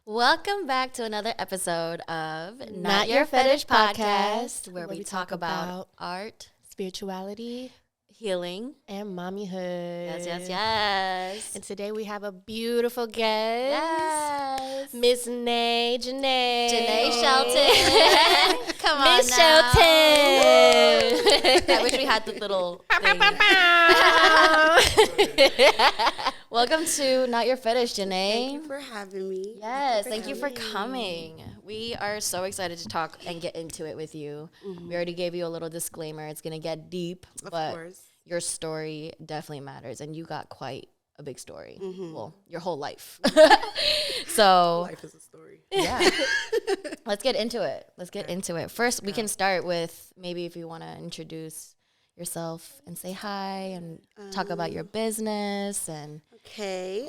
Welcome back to another episode of Not Your Fetish Podcast, where we talk about art, spirituality, healing, and mommyhood. Yes. And today we have a beautiful guest. Yes. Miss Janai. Janai Shelton. Come on Miss now. Shelton. I wish we had the little thing. Welcome to Not Your Fetish, Janai. Thank you for having me. Yes, thank you for coming. We are so excited to talk and get into it with you. We already gave you a little disclaimer. It's going to get deep, but your story definitely matters, and you got quite a big story. Well, your whole life. So life is a story. Yeah. Let's get into it. First, we can start with maybe if you want to introduce yourself and say hi and talk about your business and Okay,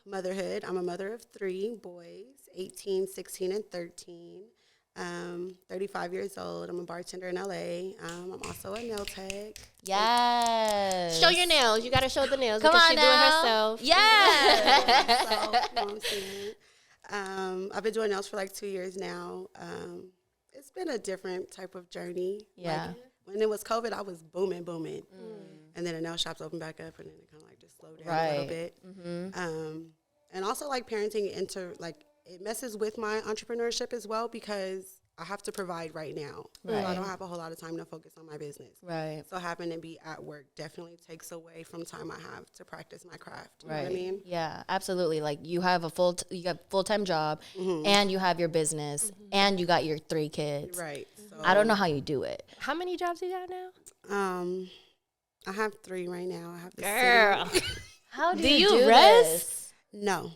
motherhood. I'm a mother of 3 boys, 18, 16, and 13. 35 years old. I'm a bartender in LA. I'm also a nail tech. Yes. Show your nails. You got to show the nails. Come because on she now. do it herself. Yes. So, you know what I'm saying? I've been doing nails for like 2 years now. It's been a different type of journey. Yeah. Like, when it was COVID, I was booming. And then the nail shops opened back up, and then it kind of like just slowed down a little bit. And also like parenting it messes with my entrepreneurship as well because I have to provide right now. Right. So I don't have a whole lot of time to focus on my business. Right. So having to be at work definitely takes away from time I have to practice my craft. You Right. know what I mean? Yeah, absolutely. Like you have you got full-time job and you have your business and you got your 3 kids. Right. So, I don't know how you do it. How many jobs you got now? I have 3 right now. I have the Girl. How Do you rest? this? No.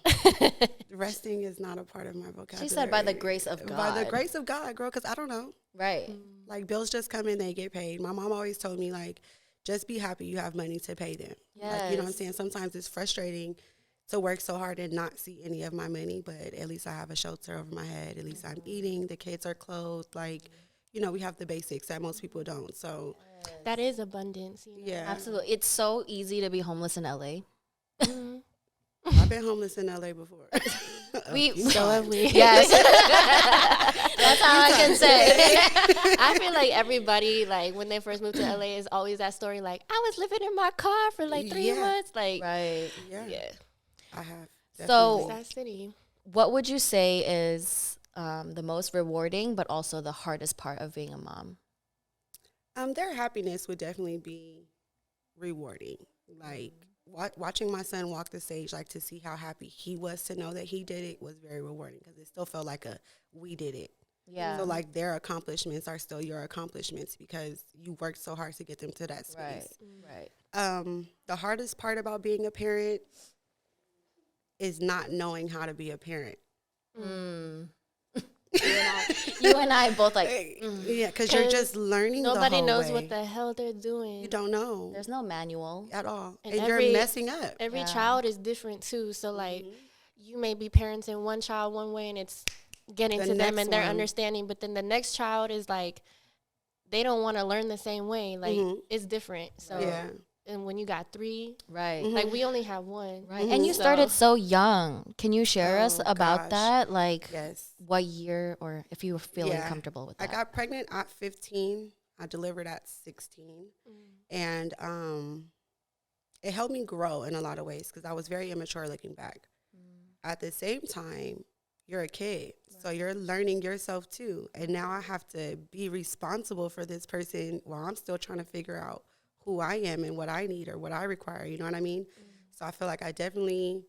Resting is not a part of my vocabulary. She said by the grace of God. By the grace of God, girl, because I don't know. Right. Like, bills just come in, they get paid. My mom always told me, like, just be happy you have money to pay them. Like, you know what I'm saying? Sometimes it's frustrating to work so hard and not see any of my money, but at least I have a shelter over my head. At least I'm eating. The kids are clothed. Like, you know, we have the basics that most people don't. So That is abundance. You know? yeah. Absolutely. It's so easy to be homeless in LA. I've been homeless in LA before. So have we. Yes. That's all I can say. I feel like everybody, like, when they first moved to LA, is always that story, like, I was living in my car for, like, 3 months. Like, Right. Yeah. I have. So- Definitely. that city. What would you say is the most rewarding but also the hardest part of being a mom? Their happiness would definitely be rewarding. Like, watching my son walk the stage, like, to see how happy he was to know that he did it was very rewarding because it still felt like we did it. Yeah. So, like, their accomplishments are still your accomplishments because you worked so hard to get them to that space. Right. The hardest part about being a parent is not knowing how to be a parent. You and I both like, Yeah, because you're just learning the Nobody whole knows way. what the hell they're doing. You don't know there's no manual. at all. And And you're every- messing up. Every Yeah. child is different, too. So, like, you may be parenting one child one way and it's getting The to them next and they're one. understanding. But then the next child is, like, they don't want to learn the same way. Like, it's different. So, Yeah. and when you got 3, Right. like, we only have 1. Right. And you started so young. Can you share us Oh, about gosh. that? Like Yes. what year or if you were feeling Yeah. comfortable with I that? got pregnant at 15. I delivered at 16. And it helped me grow in a lot of ways because I was very immature looking back. At the same time, you're a kid. So you're learning yourself too. And now I have to be responsible for this person while I'm still trying to figure out who I am and what I need or what I require. You know what I mean? So I feel like I definitely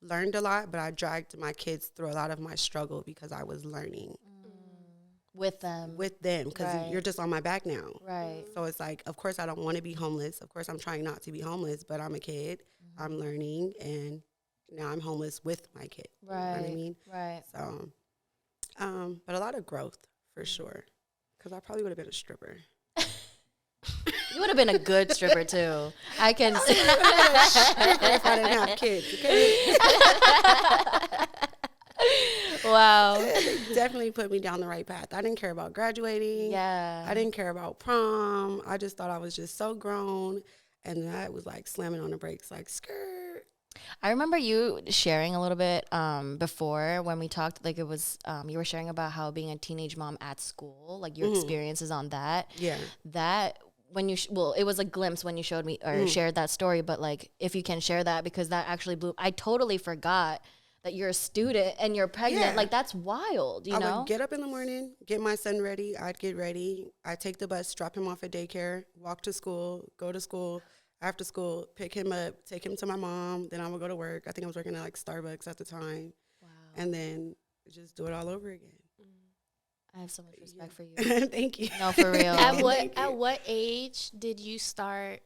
learned a lot, but I dragged my kids through a lot of my struggle because I was learning with them. with them because Right. you're just on my back now. Right. So it's like, of course, I don't want to be homeless. Of course, I'm trying not to be homeless, but I'm a kid. I'm learning, and now I'm homeless with my kid. Right. You know what I mean? Right. So, but a lot of growth for sure because I probably would have been a stripper. You would have been a good stripper too. I can see. If I didn't have kids, okay? Wow. It definitely put me down the right path. I didn't care about graduating. Yeah. I didn't care about prom. I just thought I was just so grown. And that was like slamming on the brakes, like, skirt. I remember you sharing a little bit before when we talked, like it was, you were sharing about how being a teenage mom at school, like your experiences on that. Yeah. That when you, well, it was a glimpse when you showed me or shared that story, but like if you can share that because that actually blew, I totally forgot that you're a student and you're pregnant. Yeah. Like that's wild, you know? I would get up in the morning, get my son ready. I'd get ready. I'd take the bus, drop him off at daycare, walk to school, go to school. After school, pick him up, take him to my mom. Then I would go to work. I think I was working at like Starbucks at the time. Wow. And then just do it all over again. I have so much respect for you. Thank you. No, for real. At what age did you start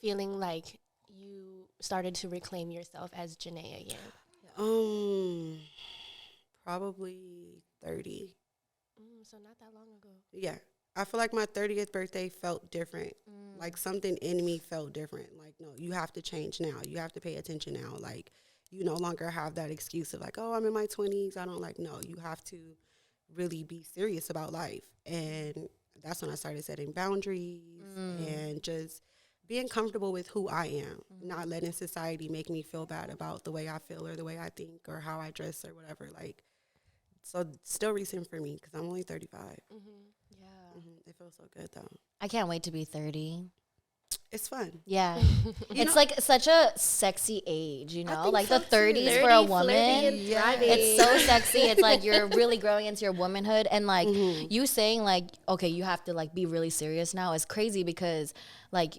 feeling like you started to reclaim yourself as Janai again? Probably 30. So not that long ago. Yeah. I feel like my 30th birthday felt different. Like something in me felt different. Like, no, you have to change now. You have to pay attention now. Like, you no longer have that excuse of like, oh, I'm in my 20s. I don't like, no, you have to really be serious about life. And that's when I started setting boundaries and just being comfortable with who I am, not letting society make me feel bad about the way I feel or the way I think or how I dress or whatever. Like, so still recent for me because I'm only 35. Yeah. It feels so good though. I can't wait to be 30. It's fun. Yeah. It's like such a sexy age, you know? Like so the too. 30s for a woman. Yeah. It's so sexy. It's like you're really growing into your womanhood. And like you saying like, okay, you have to like be really serious now is crazy because like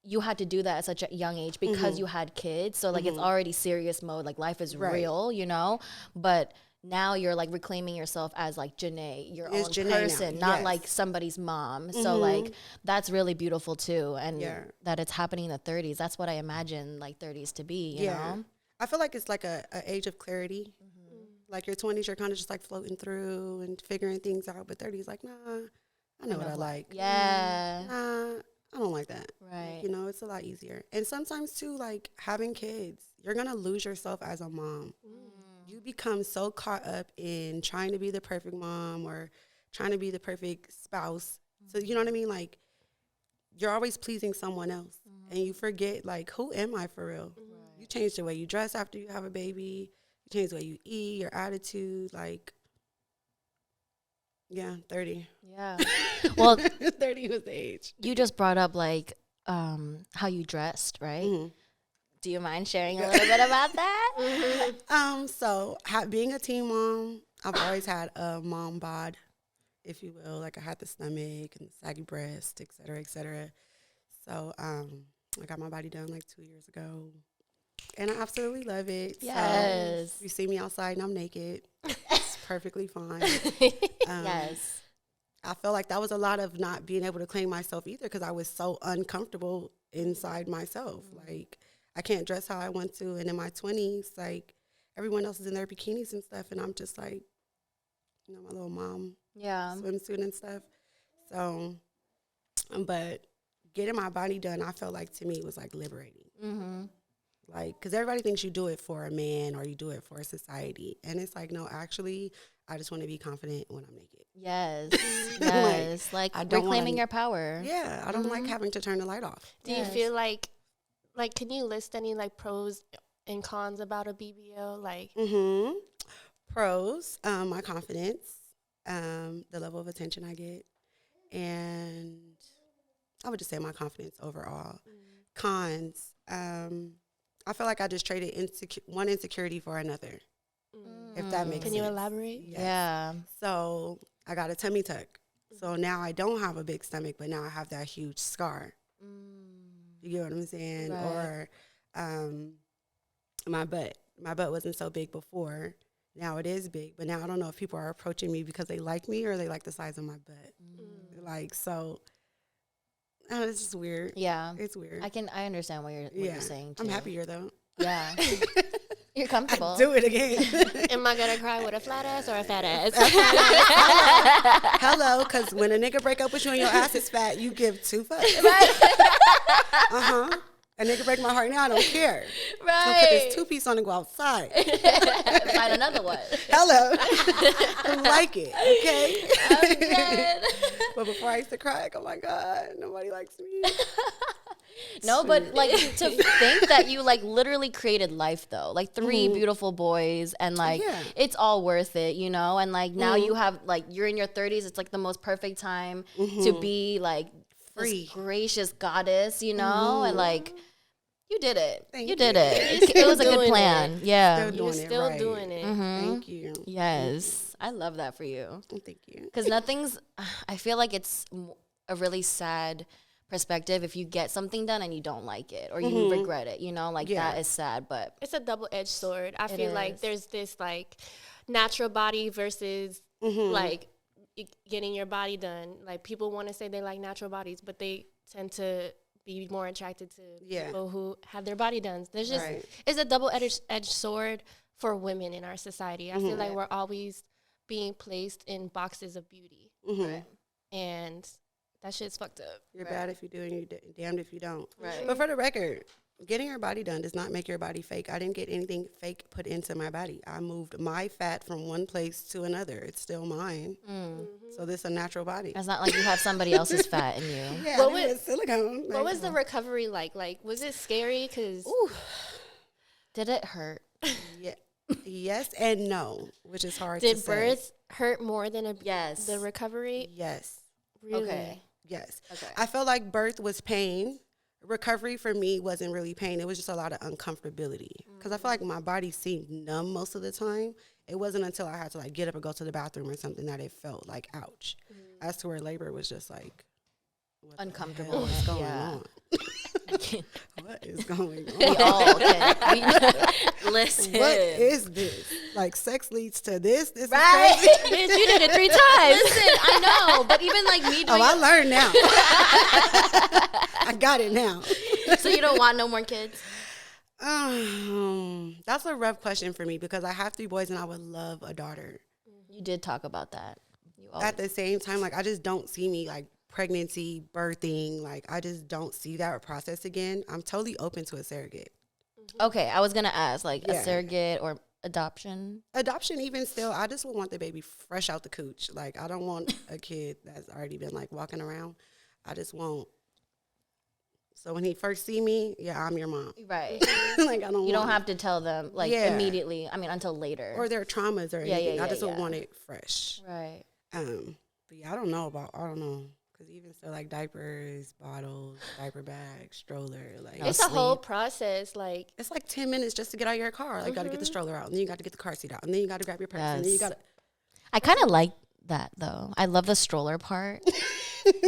you had to do that at such a young age because you had kids. So like it's already serious mode. Like life is real, you know? But now you're like reclaiming yourself as like Janai, your own person, not like somebody's mom. So like that's really beautiful too. And that it's happening in the 30s. That's what I imagine like 30s to be, you know? I feel like it's like a age of clarity. Like your 20s, you're kind of just like floating through and figuring things out. But 30s, like, nah, I know what I like. Yeah. Nah, I don't like that. Right. You know, it's a lot easier. And sometimes too, like having kids, you're going to lose yourself as a mom. You become so caught up in trying to be the perfect mom or trying to be the perfect spouse. So, you know what I mean? Like, you're always pleasing someone else. And you forget, like, who am I for real? You change the way you dress after you have a baby. You change the way you eat, your attitude. Like, yeah, 30. Yeah. Well, 30 was the age. you just brought up, like, how you dressed, right? Do you mind sharing a little bit about that? So being a teen mom, I've always had a mom bod, if you will. Like I had the stomach and the saggy breast, et cetera, et cetera. So I got my body done like 2 years ago, and I absolutely love it. Yes. So you see me outside and I'm naked. It's perfectly fine. Yes. I feel like that was a lot of not being able to claim myself either because I was so uncomfortable inside myself. Like, I can't dress how I want to. And in my 20s, like, everyone else is in their bikinis and stuff. And I'm just like, you know, my little mom swimsuit and stuff. So, but getting my body done, I felt like to me was like liberating. Like, because everybody thinks you do it for a man or you do it for society. And it's like, no, actually, I just want to be confident when I'm naked. Yes. Yes. like reclaiming your power. Yeah. I don't like having to turn the light off. Do you feel like, can you list any like pros and cons about a BBL? Like, pros, my confidence, the level of attention I get, and I would just say my confidence overall. Cons, I feel like I just traded one insecurity for another, if that makes sense. Can you elaborate? Yes. Yeah. So I got a tummy tuck. So now I don't have a big stomach, but now I have that huge scar. You get what I'm saying? Right. Or my butt. My butt wasn't so big before. Now it is big. But now I don't know if people are approaching me because they like me or they like the size of my butt. Like, so it's just weird. Yeah. It's weird. I understand what you're saying too. I'm happier though. Yeah. You're comfortable. I do it again. Am I gonna cry with a flat ass or a fat ass? Hello, because when a nigga break up with you and your ass is fat, you give two fucks. Right. A nigga break my heart now, I don't care. Right. I'm gonna put this two-piece on and go outside. Find another one. Hello. I like it, okay? But before I used to cry, like, oh my God, nobody likes me. No, but like to think that you like literally created life though, like 3 beautiful boys, and like it's all worth it, you know. And like now you have like you're in your 30s. It's like the most perfect time to be like free, this gracious goddess, you know, and like. You did it. You did it. It was a good plan. Yeah. You're still doing it. Thank you. Yes. I love that for you. Thank you. Because I feel like it's a really sad perspective if you get something done and you don't like it or you regret it, you know, like that is sad, but. It's a double-edged sword. I feel like there's this like natural body versus like getting your body done. Like people want to say they like natural bodies, but they tend to be more attracted to people who have their body done. There's just it's a double-edged sword for women in our society. I feel like we're always being placed in boxes of beauty, and that shit's fucked up. You're bad if you do, and you're damned if you don't. Right. But for the record, getting your body done does not make your body fake. I didn't get anything fake put into my body. I moved my fat from one place to another. It's still mine. So this is a natural body. It's not like you have somebody else's fat in you. Yeah, what was silicone. What was the recovery like? Like, was it scary? Did it hurt? Yeah. Yes and no, which is hard to say. Did birth hurt more than the recovery? Yes. Really? Okay. Yes. Okay. I felt like birth was pain. Recovery for me wasn't really pain. It was just a lot of uncomfortability because I feel like my body seemed numb most of the time. It wasn't until I had to like get up and go to the bathroom or something that it felt like ouch. As to where labor was just like uncomfortable. What's going on? What is going on? We all listen. What is this? Like sex leads to this? This right? is crazy. Bitch, you did it 3 times. Listen, I know, but even like me doing I learned now. I got it now. So you don't want no more kids? That's a rough question for me because I have 3 boys and I would love a daughter. You did talk about that. At the same time, like I just don't see me like pregnancy, birthing, like I just don't see that process again. I'm totally open to a surrogate. Okay, I was gonna ask like a surrogate or adoption. Adoption, even still, I just would want the baby fresh out the cooch. Like I don't want a kid that's already been like walking around. I just want. So when he first see me, I'm your mom. Right. Like I don't. You don't have to tell them like immediately. I mean, until later. Or their traumas or anything. I just would want it fresh. Right. But I don't know. Because even so, like diapers, bottles, diaper bag, stroller, like it's a whole process. Like it's like 10 minutes just to get out of your car. Like you got to get the stroller out, and then you got to get the car seat out, and then you got to grab your purse, and then you got to. I kind of like that though. I love the stroller part. Well,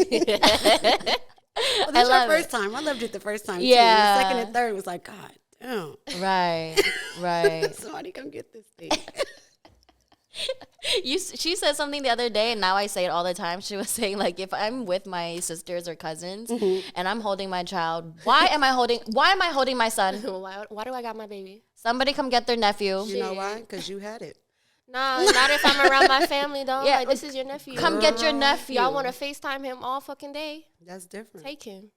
this is your first time. I loved it the first time. Yeah. Too. And the second and third was like, God damn. Right. Somebody come get this thing. She said something the other day, and now I say it all the time. She was saying like, if I'm with my sisters or cousins and I'm holding my child, why am I holding my son? Why do I got my baby? Somebody come get their nephew. You know why? Because you had it. Nah, not if I'm around my family though. Yeah, like, this is your nephew. Come get your nephew. Y'all want to FaceTime him all fucking day? That's different. Take him.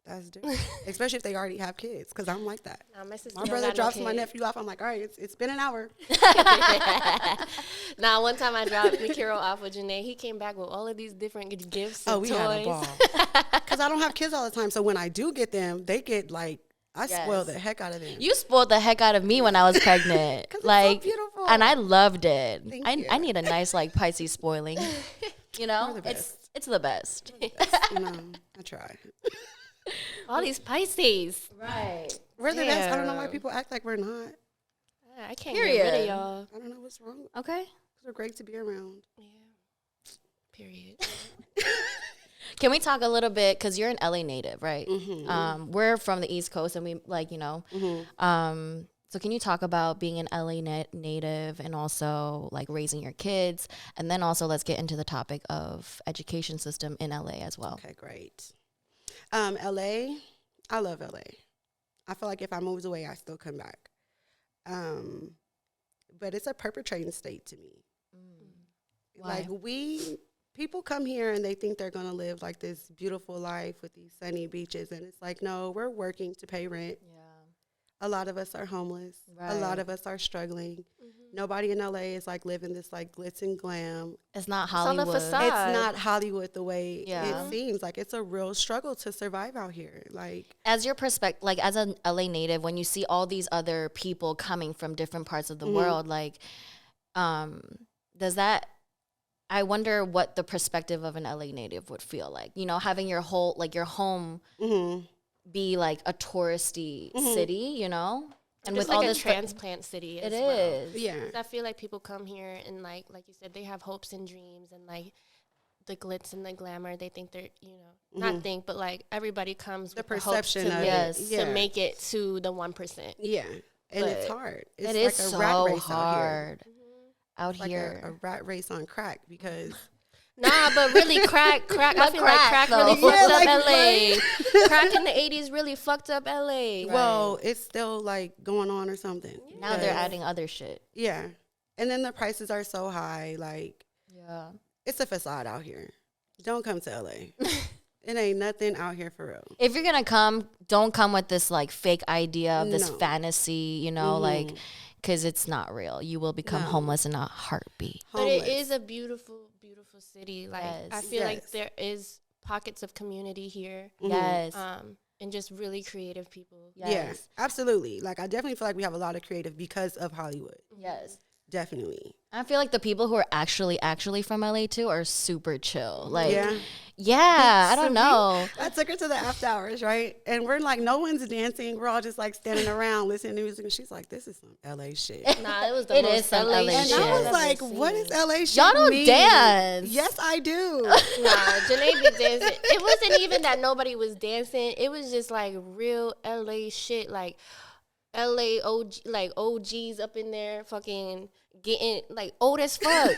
That's different. Especially if they already have kids, because I'm like that. Nah, my brother drops my nephew off. I'm like, all right, it's been an hour. Nah, one time I dropped Mikiro off with Janai. He came back with all of these different gifts and we toys. had a ball. Because I don't have kids all the time. So when I do get them, they get like, I spoil the heck out of them. You spoiled the heck out of me when I was pregnant. Like, it's so beautiful. And I loved it. Thank you. I need a nice like Pisces spoiling. You know, it's the best. You know, I try. All these Pisces. Right. We're the best. I don't know why people act like we're not. I can't get rid of y'all. I don't know what's wrong. Okay. We're great to be around. Yeah. Period. Can we talk a little bit, because you're an LA native, right? Mm-hmm. We're from the East Coast, and we like, you know. So can you talk about being an LA native and also like raising your kids? And then also let's get into the topic of education system in LA as well. Okay, great. LA, I love LA. I feel like if I moved away, I still come back. But it's a perpetrating state to me. Why? Like people come here and they think they're going to live like this beautiful life with these sunny beaches. And it's like, no, we're working to pay rent. Yeah. A lot of us are homeless. Right. A lot of us are struggling. Nobody in LA is like living this like glitz and glam. It's not Hollywood. It's on the facade. It's not Hollywood the way it seems. Like it's a real struggle to survive out here. Like as your perspective, like as an LA native, when you see all these other people coming from different parts of the world, like, does that? I wonder what the perspective of an LA native would feel like. You know, having your whole like your home be like a touristy city. You know. And with all this transplant city as well. It is. Yeah. I feel like people come here and like you said, they have hopes and dreams and like the glitz and the glamour. They think they're, you know, not think, but like everybody comes with the perception of to make it to the 1%. Yeah. And but it's hard. It's it is like a rat race hard out here. Like a rat race on crack because... Nah, but really crack. I feel like crack really fucked up LA. Crack in the 80s really fucked up LA. Well, it's still like going on or something. Now they're adding other shit. Yeah. And then the prices are so high. Like, it's a facade out here. Don't come to LA. It ain't nothing out here for real. If you're going to come, don't come with this like fake idea of this fantasy, you know, like, because it's not real. You will become homeless in a heartbeat. But it is a beautiful city. Like I feel like there is pockets of community here. Yes. And just really creative people. Yes. Yeah, absolutely. Like I definitely feel like we have a lot of creative because of Hollywood. Yes. Definitely. I feel like the people who are actually from LA too are super chill. Like, yeah, I don't know. I took her to the after hours, right? And we're like, no one's dancing. We're all just like standing around listening to music. And she's like, this is some LA shit. Nah, it was the most LA shit. And I was like, what is LA shit? Y'all don't dance. Yes, I do. Nah, Janai be dancing. It wasn't even that nobody was dancing. It was just like real LA shit. Like LA OGs up in there fucking getting like old as fuck.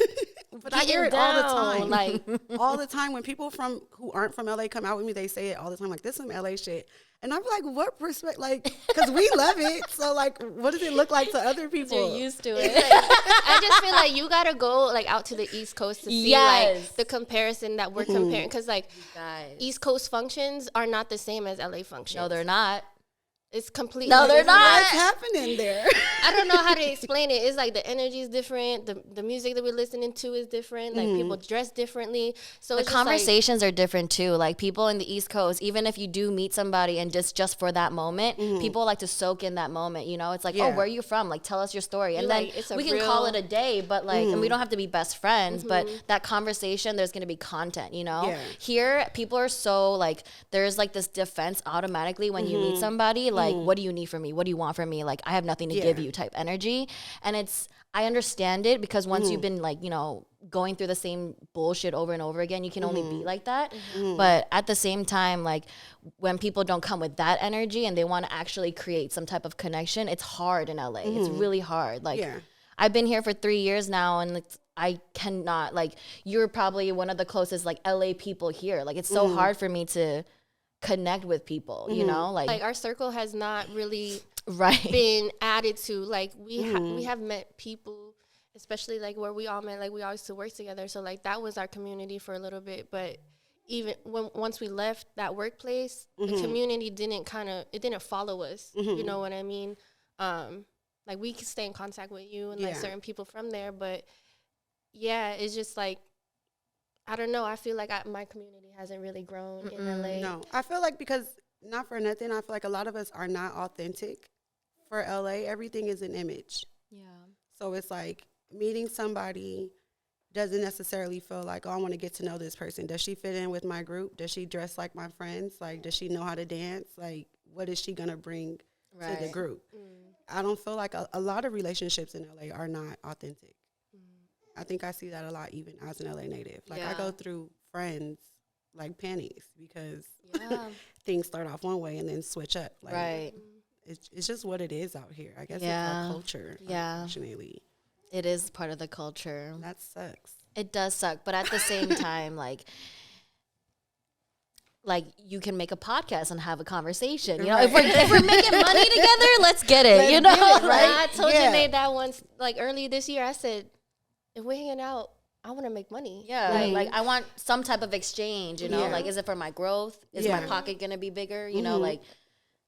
But I hear it all the time. Like all the time when people who aren't from LA come out with me, they say it all the time. Like, this is some LA shit. And I'm like, what perspective? Like, because we love it. So like, what does it look like to other people? You're used to it. I just feel like you gotta go like out to the East Coast to see like the comparison that we're comparing. Because like East Coast functions are not the same as LA functions. No, they're not. It's completely no, they're not. What's happening there? I don't know how to explain it. It's like the energy is different. The music that we're listening to is different. Like people dress differently. So the conversations are different too. Like people in the East Coast, even if you do meet somebody and just for that moment, people like to soak in that moment. You know, it's like, oh, where are you from? Like, tell us your story, and then we can call it a day. But like, and we don't have to be best friends. But that conversation, there's gonna be content. You know, here people are so like, there's like this defense automatically when you meet somebody. Like, what do you need from me? What do you want from me? Like, I have nothing to give you type energy. And I understand it because once you've been like, you know, going through the same bullshit over and over again, you can only be like that. But at the same time, like when people don't come with that energy and they want to actually create some type of connection, it's hard in LA. It's really hard. Like I've been here for 3 years now and I cannot, like, you're probably one of the closest like LA people here. Like it's so hard for me to connect with people, you know, like our circle has not really been added to. Like we have met people, especially like where we all met, like we all used to work together, so like that was our community for a little bit. But even once we left that workplace, the community didn't follow us. You know what I mean? Like we could stay in contact with you and like certain people from there, but it's just like, I don't know. I feel like my community hasn't really grown in LA. No, I feel like because, not for nothing, I feel like a lot of us are not authentic for LA. Everything is an image. Yeah. So it's like meeting somebody doesn't necessarily feel like, oh, I want to get to know this person. Does she fit in with my group? Does she dress like my friends? Like, does she know how to dance? Like, what is she going to bring to the group? I don't feel like a lot of relationships in LA are not authentic. I think I see that a lot even as an LA native. Like I go through friends like panties because things start off one way and then switch up. Like, it's just what it is out here. I guess it's our culture, unfortunately. It is part of the culture. That sucks. It does suck. But at the same time, like you can make a podcast and have a conversation. You know, if we're making money together, let's get it. Let's, you know, I told Janai that once, like early this year. I said, if we're hanging out, I want to make money. Yeah, like I want some type of exchange, you know, like is it for my growth? Is my pocket going to be bigger? You know, like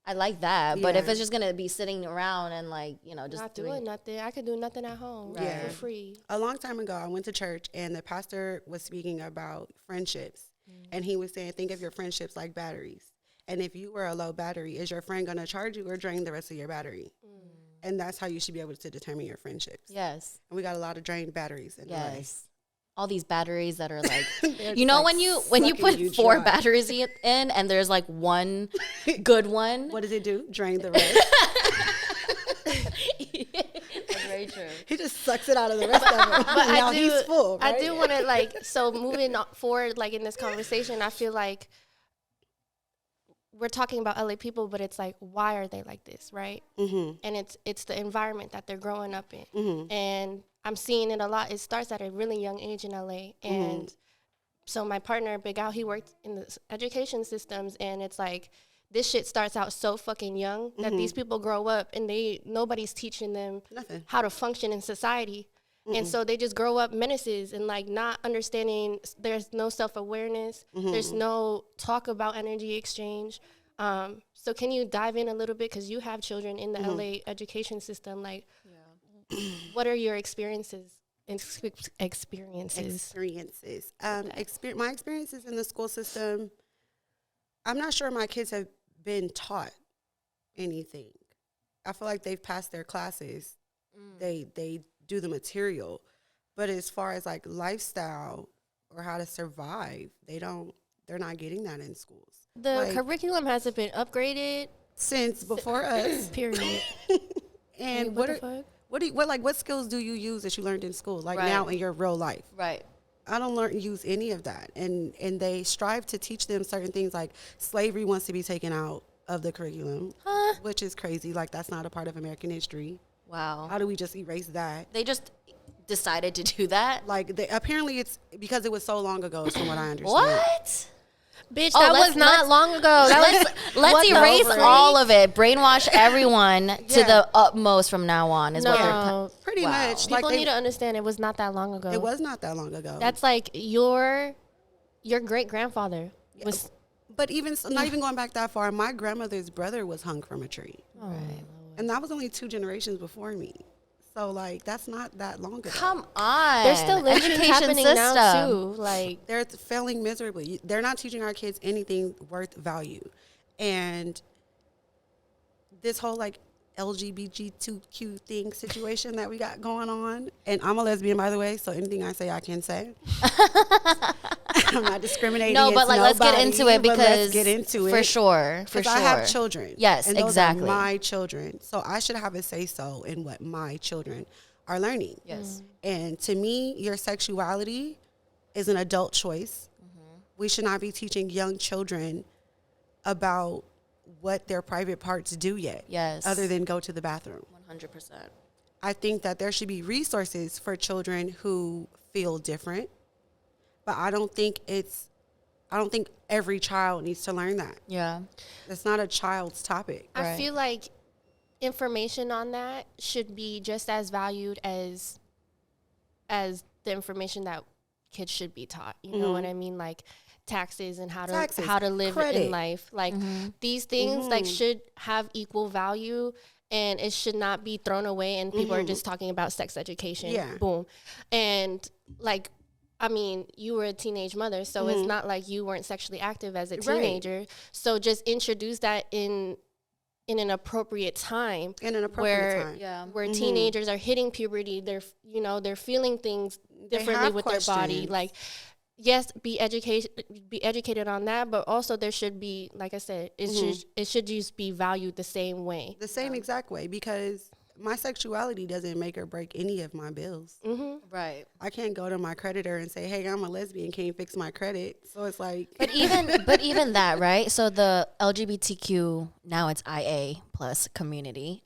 I like that. But if it's just going to be sitting around and like, you know, just not doing nothing, I could do nothing at home for free. A long time ago, I went to church and the pastor was speaking about friendships. And he was saying, think of your friendships like batteries. And if you were a low battery, is your friend going to charge you or drain the rest of your battery? And that's how you should be able to determine your friendships. Yes. And we got a lot of drained batteries in life. All these batteries that are like, you know, like when you put 4 batteries in and there's like one good one. What does it do? Drain the rest. That's very true. He just sucks it out of the rest of them. But now he's full, right? I do want to like, so moving forward, like in this conversation, I feel like we're talking about LA people, but it's like, why are they like this, right? And it's the environment that they're growing up in. And I'm seeing it a lot. It starts at a really young age in LA. And so my partner, Big Al, he worked in the education systems, and it's like, this shit starts out so fucking young that these people grow up and nobody's teaching them how to function in society. And so they just grow up menaces and like not understanding. There's no self-awareness. There's no talk about energy exchange. So can you dive in a little bit? Because you have children in the LA education system. Like, what are your experiences? My experiences in the school system, I'm not sure my kids have been taught anything. I feel like they've passed their classes. They do the material, but as far as like lifestyle or how to survive, they're not getting that in schools. The curriculum hasn't been upgraded since before us. Period. And what skills do you use that you learned in school, like now in your real life? Right. I don't use any of that. And they strive to teach them certain things, like slavery wants to be taken out of the curriculum, which is crazy. Like, that's not a part of American history. Wow. How do we just erase that? They just decided to do that? Like, apparently it's because it was so long ago, is from what I understand. What? Bitch, that was not long ago. Let's erase all of it. Brainwash everyone to the utmost from now on is what they're pretty much. People need to understand it was not that long ago. It was not that long ago. That's like your great-grandfather was. But even not even going back that far, my grandmother's brother was hung from a tree. Right. And that was only 2 generations before me. So, like, that's not that long ago. Come on. There's still lynchings happening now, too. Like, they're failing miserably. They're not teaching our kids anything worth value. And this whole, like, LGBTQ thing situation that we got going on. And I'm a lesbian, by the way, so anything I say, I can say. I'm not discriminating. No, but like, let's get into it because let's get into it for sure. For sure, I have children. Yes, and those exactly. are my children, so I should have a say so in what my children are learning. Yes, and to me, your sexuality is an adult choice. We should not be teaching young children about what their private parts do yet. Yes, other than go to the bathroom. 100%. I think that there should be resources for children who feel different. But I don't think every child needs to learn that. Yeah. It's not a child's topic. I feel like information on that should be just as valued as the information that kids should be taught. You know what I mean? Like taxes and how to live in life. Like these things like should have equal value, and it should not be thrown away and people are just talking about sex education. Yeah. Boom. And like, I mean, you were a teenage mother, so it's not like you weren't sexually active as a teenager. Right. So just introduce that in an appropriate time. Where teenagers are hitting puberty, they're feeling things differently with their body. Like, yes, be educated on that, but also there should be, like I said, it should just be valued the same way. The same exact way, because my sexuality doesn't make or break any of my bills. Right. I can't go to my creditor and say, hey, I'm a lesbian, can you fix my credit? So it's like. But even that, right? So the LGBTQ, now it's IA plus community.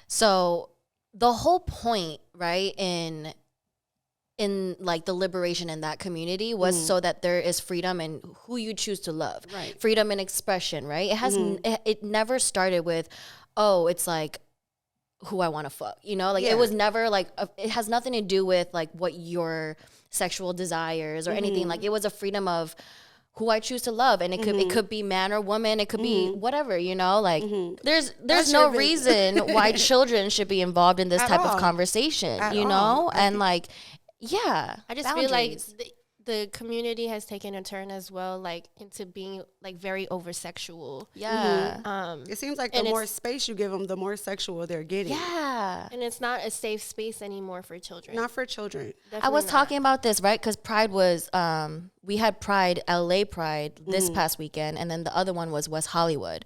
So the whole point, right, in like the liberation in that community was so that there is freedom in who you choose to love. Right. Freedom in expression, right? It has it never started with, oh, it's like who I want to fuck, like it was never like it has nothing to do with like what your sexual desires or anything. Like it was a freedom of who I choose to love, and it could be man or woman, it could be whatever, you know, like there's no reason why children should be involved in this type of conversation, you know, and like, yeah, I just feel like the community has taken a turn as well, like into being like very over sexual. Yeah. It seems like the more space you give them, the more sexual they're getting. Yeah. And it's not a safe space anymore for children. Not for children. Definitely I was talking about this, right? Because Pride was, we had Pride, LA Pride this past weekend, and then the other one was West Hollywood.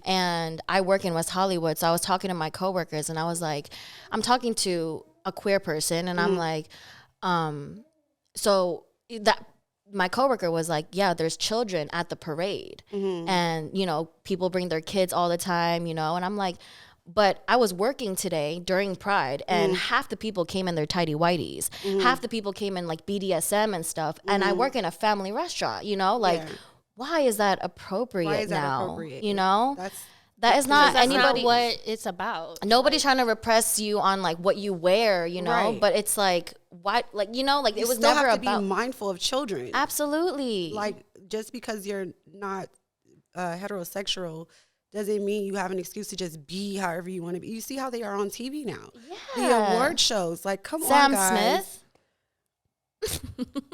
And I work in West Hollywood, so I was talking to my coworkers, and I was like, I'm talking to a queer person, and I'm like, so that my coworker was like, yeah, there's children at the parade, and you know, people bring their kids all the time, you know, and I'm like, but I was working today during Pride, and half the people came in their tidy whities, half the people came in like BDSM and stuff, and I work in a family restaurant, you know, like why is that appropriate now? You know, that is not anybody. Not what it's about. Nobody's trying to repress you on like what you wear, you know. But it's like what, like, you know, like it was never about. You still have to be mindful of children. Absolutely. Like just because you're not heterosexual doesn't mean you have an excuse to just be however you want to be. You see how they are on TV now. Yeah. The award shows, like, come on, guys. Sam Smith.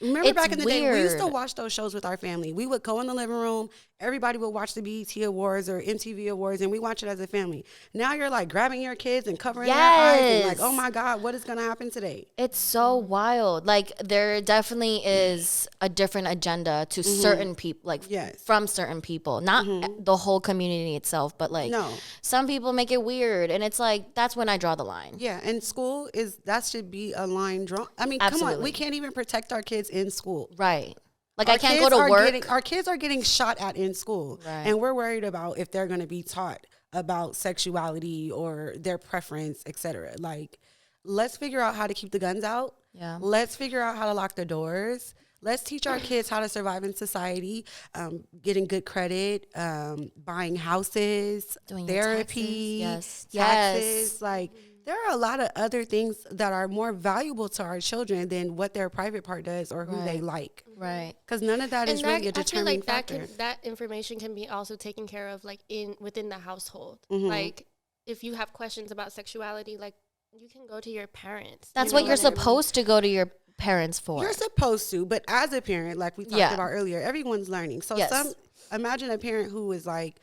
Remember back in the day, we used to watch those shows with our family. We would go in the living room. Everybody would watch the BET Awards or MTV Awards, and we watch it as a family. Now you're like grabbing your kids and covering their eyes and like, oh my God, what is going to happen today? It's so wild. Like there definitely is a different agenda to certain people, like from certain people, not the whole community itself, but like some people make it weird. And it's like, that's when I draw the line. Yeah. And school that should be a line drawn. I mean, come on, we can't even protect our kids in school. Right. Like I can't go to work. Our kids are getting shot at in school. Right. And we're worried about if they're going to be taught about sexuality or their preference, etc. Like, let's figure out how to keep the guns out. Yeah. Let's figure out how to lock the doors. Let's teach our kids how to survive in society, getting good credit, buying houses, doing therapy, taxes. Like, there are a lot of other things that are more valuable to our children than what their private part does or who they like. Right. Because none of that is really a determining factor. That information can be also taken care of like within the household. Like if you have questions about sexuality, like you can go to your parents. That's what you're supposed to go to your parents for. You're supposed to, but as a parent, like we talked about earlier, everyone's learning. So imagine a parent who is like,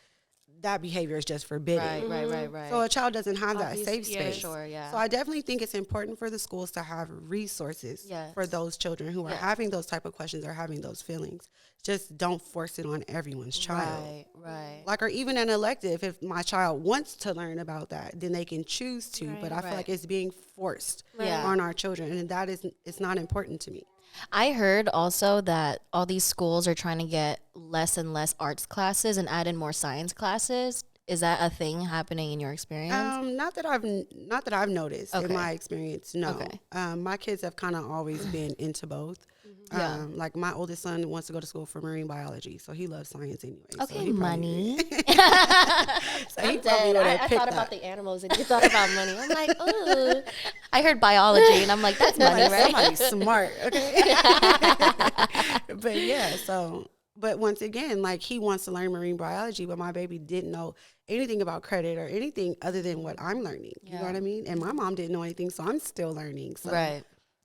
that behavior is just forbidden. Right. So a child doesn't have that safe space. Sure, yeah. So I definitely think it's important for the schools to have resources for those children who are having those type of questions or having those feelings. Just don't force it on everyone's child. Right. Like, or even an elective, if my child wants to learn about that, then they can choose to. Right, but I feel like it's being forced on our children, and it's not important to me. I heard also that all these schools are trying to get less and less arts classes and add in more science classes. Is that a thing happening in your experience? Not that I've noticed in my experience. No. Okay. My kids have kind of always been into both. Like my oldest son wants to go to school for marine biology, so he loves science anyway. Okay, so money. So he I thought about the animals and you thought about money. I'm like, oh. I heard biology and I'm like, that's money, right? Somebody's smart. Okay. But once again, like he wants to learn marine biology, but my baby didn't know anything about credit or anything other than what I'm learning. You know what I mean? And my mom didn't know anything, so I'm still learning. So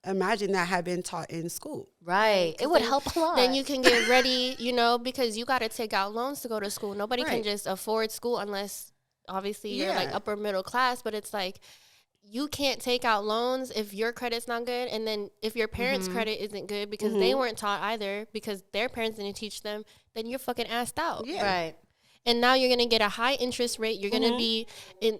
imagine that had been taught in school. Right. It would help a lot. Then you can get ready, you know, because you got to take out loans to go to school. Nobody can just afford school unless obviously you're like upper middle class, but it's like you can't take out loans if your credit's not good. And then if your parents' credit isn't good because they weren't taught either because their parents didn't teach them, then you're fucking assed out. Yeah. Right. And now you're going to get a high interest rate. You're going to be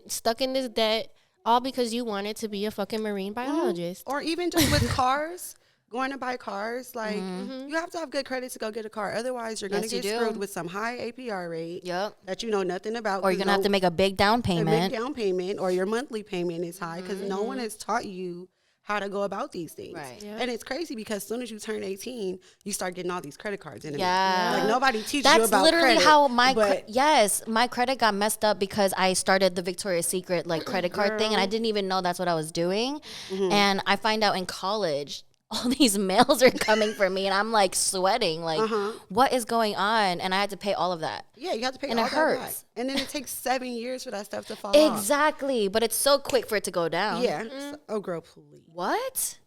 stuck in this debt all because you wanted to be a fucking marine biologist. Or even just with cars, going to buy cars. Like, you have to have good credit to go get a car. Otherwise, you're going to get screwed with some high APR rate that you know nothing about. Or you're going to have to make a big down payment. Or your monthly payment is high because no one has taught you how to go about these things. Right. Yeah. And it's crazy because as soon as you turn 18, you start getting all these credit cards in it. Yeah. Like nobody teaches you about credit. That's literally how my credit got messed up because I started the Victoria's Secret like credit card thing and I didn't even know that's what I was doing. And I find out in college all these mails are coming for me and I'm like sweating. Like, what is going on? And I had to pay all of that. Yeah, you have to pay and all it that hurts. back. And then it takes 7 years for that stuff to fall off. Exactly. But it's so quick for it to go down. Yeah. Oh, girl, please. What?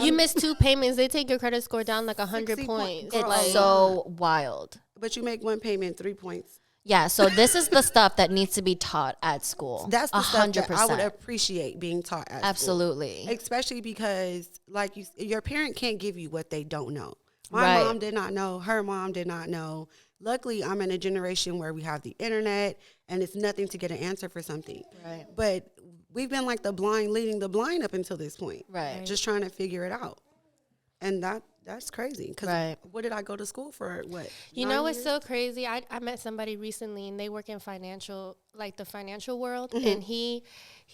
You miss 2 payments, they take your credit score down like 100 points. It's like, so wild. But you make one payment, 3 points. Yeah, so this is the stuff that needs to be taught at school. That's the 100%. Stuff that I would appreciate being taught at Absolutely. school. Especially because, like, your parent can't give you what they don't know. My mom did not know. Her mom did not know. Luckily, I'm in a generation where we have the internet, and it's nothing to get an answer for something. Right. But we've been like the blind leading the blind up until this point. Right. Just trying to figure it out. And that's crazy. Because what did I go to school for? What? You know what's so crazy? I met somebody recently, and they work in the financial world. And he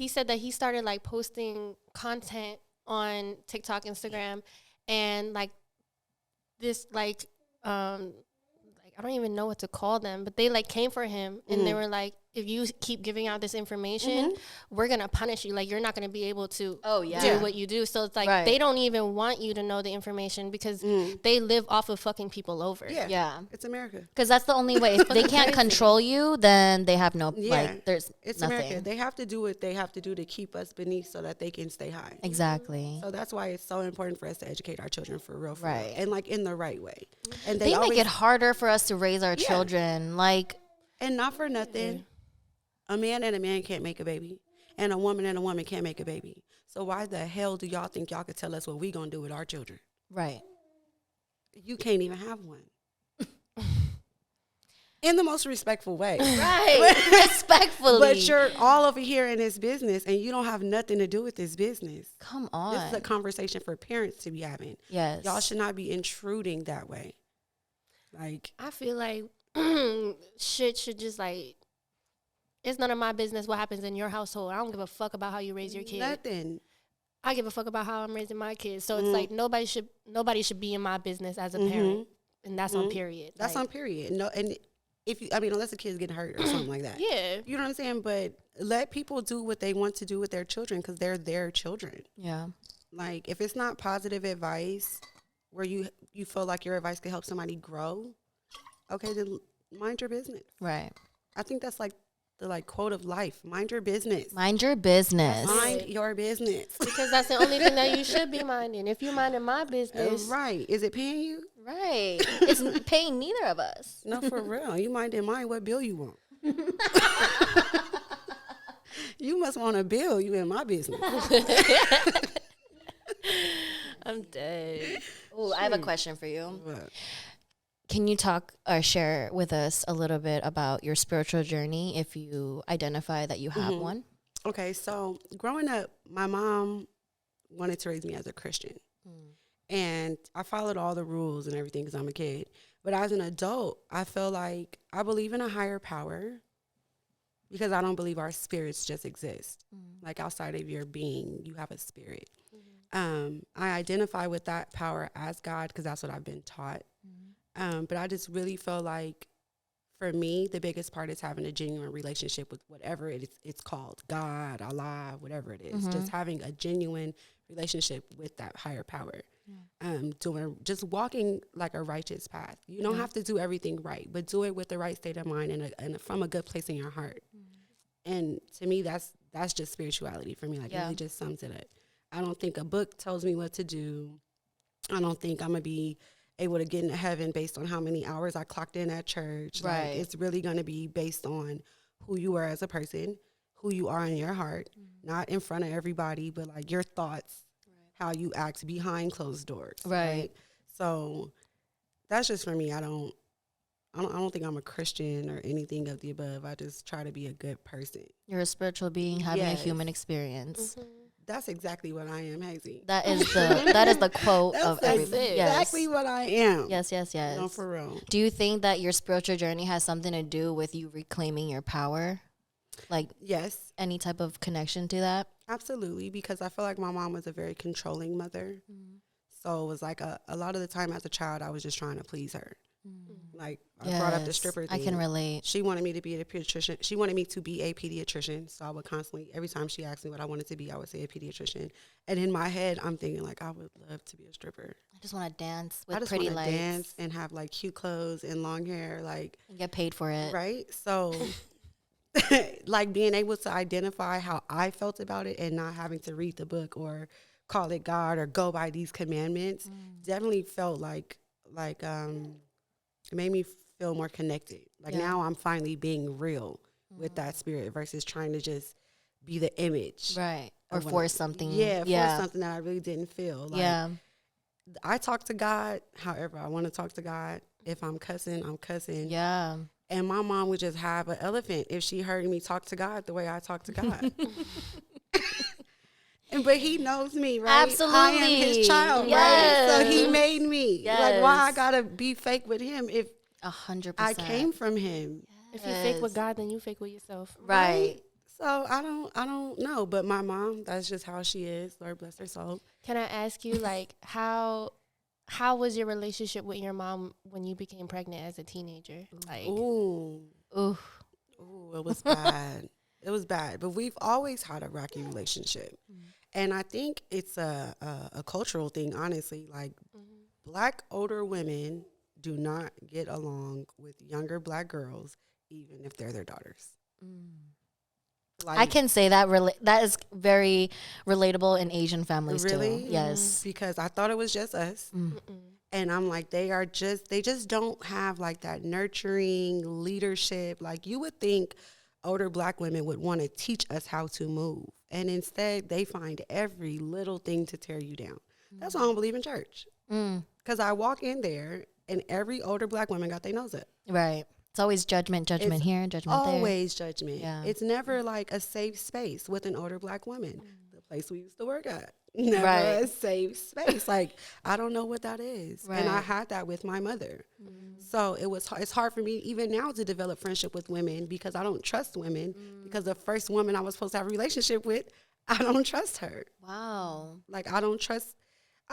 said that he started like posting content on TikTok, Instagram, and like this like I don't even know what to call them, but they like came for him and they were like, if you keep giving out this information, we're going to punish you. Like, you're not going to be able to do what you do. So it's like they don't even want you to know the information because they live off of fucking people over. Yeah. It's America. Because that's the only way. If they can't control you, then they have no, there's it's nothing. America. They have to do what they have to do to keep us beneath so that they can stay high. Exactly. So that's why it's so important for us to educate our children for real. Right. And like in the right way. And they make it harder for us to raise our children. Like, and not for nothing. A man and a man can't make a baby, and a woman can't make a baby. So why the hell do y'all think y'all could tell us what we gonna do with our children? Right. You can't even have one. In the most respectful way. Right. Respectfully. But you're all over here in this business, and you don't have nothing to do with this business. Come on. This is a conversation for parents to be having. Yes. Y'all should not be intruding that way. Like, I feel like shit should just like, it's none of my business what happens in your household. I don't give a fuck about how you raise your kid. Nothing. I give a fuck about how I'm raising my kids. So it's like nobody should be in my business as a parent, and that's on period. That's on period. No, and unless the kid's getting hurt or something like that. Yeah, you know what I'm saying. But let people do what they want to do with their children because they're their children. Yeah. Like, if it's not positive advice, where you feel like your advice could help somebody grow, okay, then mind your business. Right. I think that's like the quote of life. Mind your business. Mind your business. Mind your business. Because that's the only thing that you should be minding. If you're minding my business. Right. Is it paying you? Right. It's paying neither of us. No, for real. You minding mine what bill you want. You must want a bill. You in my business. I'm dead. Oh, I have a question for you. What? Can you talk or share with us a little bit about your spiritual journey if you identify that you have one? Okay, so growing up, my mom wanted to raise me as a Christian. And I followed all the rules and everything because I'm a kid. But as an adult, I feel like I believe in a higher power because I don't believe our spirits just exist. Like, outside of your being, you have a spirit. I identify with that power as God because that's what I've been taught. But I just really feel like, for me, the biggest part is having a genuine relationship with whatever it's called, God, Allah, whatever it is. Just having a genuine relationship with that higher power. Just walking like a righteous path. You don't have to do everything right, but do it with the right state of mind and from a good place in your heart. And to me, that's just spirituality for me. Like, it really just sums it up. I don't think a book tells me what to do. I don't think I'm going to be able to get into heaven based on how many hours I clocked in at church. Right. Like, it's really going to be based on who you are as a person, who you are in your heart, not in front of everybody, but like your thoughts, how you act behind closed doors. Right. So that's just for me. I don't think I'm a Christian or anything of the above. I just try to be a good person. You're a spiritual being having a human experience. That's exactly what I am, Hazy. That is the quote of everything. Exactly what I am. Yes. No, for real. Do you think that your spiritual journey has something to do with you reclaiming your power? Like, yes, any type of connection to that? Absolutely, because I feel like my mom was a very controlling mother. So it was like a lot of the time as a child, I was just trying to please her. Like, I brought up the stripper thing. I can relate. She wanted me to be a pediatrician. She wanted me to be a pediatrician. So I would constantly, every time she asked me what I wanted to be, I would say a pediatrician. And in my head, I'm thinking, like, I would love to be a stripper. I just want to dance with I just pretty want lights. to dance and have, like, cute clothes and long hair, like. And get paid for it. Right? So, like, being able to identify how I felt about it and not having to read the book or call it God or go by these commandments definitely felt like it made me feel more connected. Like, now I'm finally being real with that spirit versus trying to just be the image. Right. Or force something. Force something that I really didn't feel. Like, Yeah. I talk to God however I want to talk to God. If I'm cussing, I'm cussing. Yeah. And my mom would just have an elephant if she heard me talk to God the way I talk to God. But he knows me, right? Absolutely. I am his child, Yes. right? So he made me. Yes. Like, why I gotta be fake with him if 100%. I came from him? If you fake with God, then you fake with yourself. Right. So I don't know. But my mom, that's just how she is. Lord bless her soul. Can I ask you, like, how was your relationship with your mom when you became pregnant as a teenager? Like, Ooh, it was bad. It was bad. But we've always had a rocky relationship. And I think it's a cultural thing, honestly. Like, Black older women do not get along with younger Black girls, even if they're their daughters. Like, I can say that that is very relatable in Asian families really? too. Yes. Because I thought it was just us. And I'm like, they just don't have, like, that nurturing leadership. Like, you would think older Black women would want to teach us how to move. And instead, they find every little thing to tear you down. That's why I don't believe in church. Because I walk in there, and every older Black woman got their nose up. Right. It's always judgment here, judgment there. Always judgment. Yeah. It's never, like, a safe space with an older Black woman. The place we used to work at. Never a safe space. Like, I don't know what that is. And I had that with my mother. So it's hard for me even now to develop friendship with women because I don't trust women because the first woman I was supposed to have a relationship with, I don't trust her. Wow. Like, I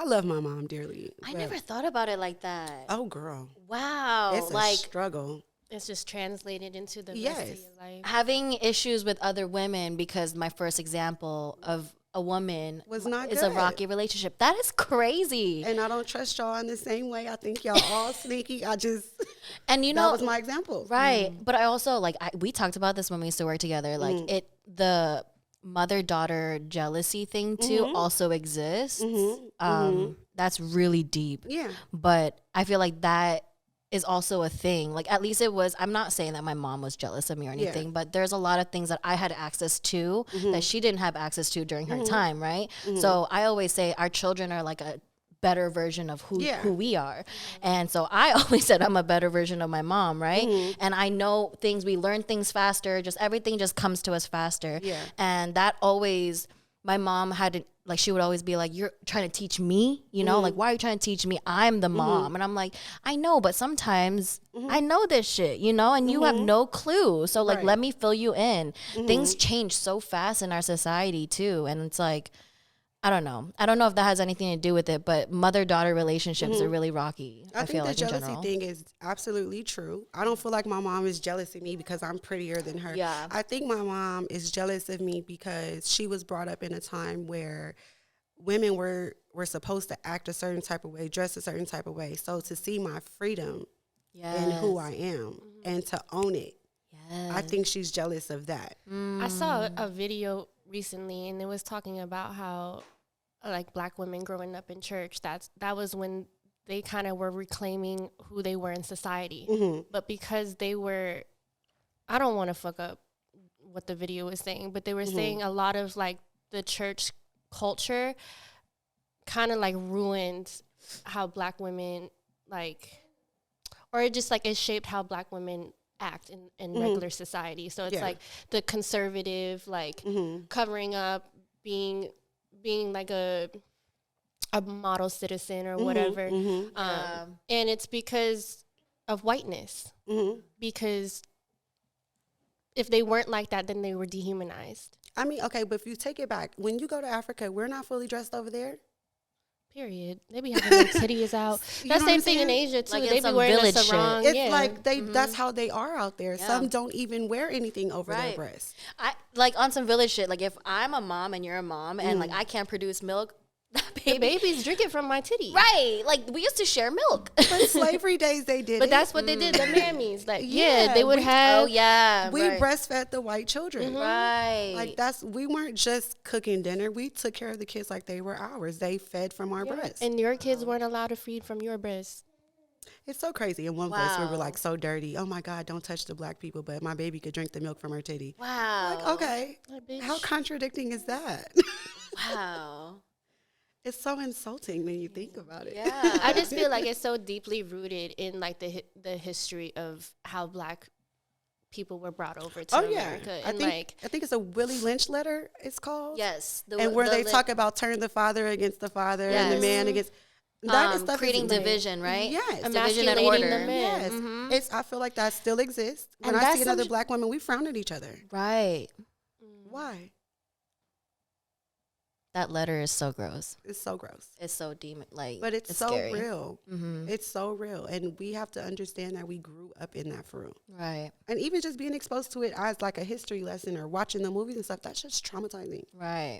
love my mom dearly. I never thought about it like that. Oh, girl. Wow. It's a struggle. it's just translated into the rest of your life. Having issues with other women because my first example of a woman was not is good. a rocky relationship. That is crazy. And I don't trust y'all in the same way. I think y'all all sneaky. And you know, that was my example. Right. But I also we talked about this when we used to work together. Like the mother-daughter jealousy thing too also exists. That's really deep. Yeah. But I feel like that is also a thing. Like, at least it was, I'm not saying that my mom was jealous of me or anything, but there's a lot of things that I had access to that she didn't have access to during her time, right? So I always say our children are like a better version of who we are. And so I always said I'm a better version of my mom, right? And I know things, we learn things faster, just everything just comes to us faster. Yeah. And that always, my mom had like, she would always be like, you're trying to teach me, you know, like, why are you trying to teach me? I'm the mom. And I'm like, I know, but sometimes I know this shit, you know, and you have no clue. So like, let me fill you in. Things change so fast in our society too. And it's like, I don't know. I don't know if that has anything to do with it, but mother-daughter relationships are really rocky. I feel like the in jealousy general. thing is absolutely true. I don't feel like my mom is jealous of me because I'm prettier than her. Yeah. I think my mom is jealous of me because she was brought up in a time where women were supposed to act a certain type of way, dress a certain type of way. So to see my freedom in who I am and to own it, I think she's jealous of that. I saw a video recently, and it was talking about how, like, Black women growing up in church, that was when they kind of were reclaiming who they were in society. But because they were, I don't want to fuck up what the video was saying, but they were saying a lot of, like, the church culture kind of, like, ruined how Black women, like, or it just, like, it shaped how Black women act in regular society. So it's like the conservative, like covering up, being like a model citizen or whatever. And it's because of whiteness. Because if they weren't like that, then they were dehumanized. I mean, okay, but if you take it back, when you go to Africa, we're not fully dressed over there. Period. They be having their titties out. That same thing in Asia too. Like they be wearing a sarong. It's like that's how they are out there. Yeah. Some don't even wear anything over their breasts. I like on some village shit. Like if I'm a mom and you're a mom and like I can't produce milk, the baby's drinking from my titty. Right. Like we used to share milk. But slavery days they did. But that's what they did. The mammies, like they would have. Oh yeah. We breastfed the white children. Right. Like we weren't just cooking dinner. We took care of the kids like they were ours. They fed from our breasts. And your kids weren't allowed to feed from your breasts. It's so crazy. In one place we were like so dirty. Oh my God, don't touch the black people. But my baby could drink the milk from her titty. Wow. Like, okay. How contradicting is that? Wow. It's so insulting when you think about it. Yeah. I just feel like it's so deeply rooted in like the history of how black people were brought over to America. And I think it's a Willie Lynch letter, it's called. Yes. Where they talk about turn the father against the father and the man against that stuff creating division, right? Yes. Division and order. The man. Yes. Mm-hmm. I feel like that still exists. When I see another black woman, we frown at each other. Right. Why? That letter is so gross. It's so gross. It's so demon but it's so scary. Real. Mm-hmm. It's so real. And we have to understand that we grew up in that for real. Right. And even just being exposed to it as like a history lesson or watching the movies and stuff, that's just traumatizing. Right.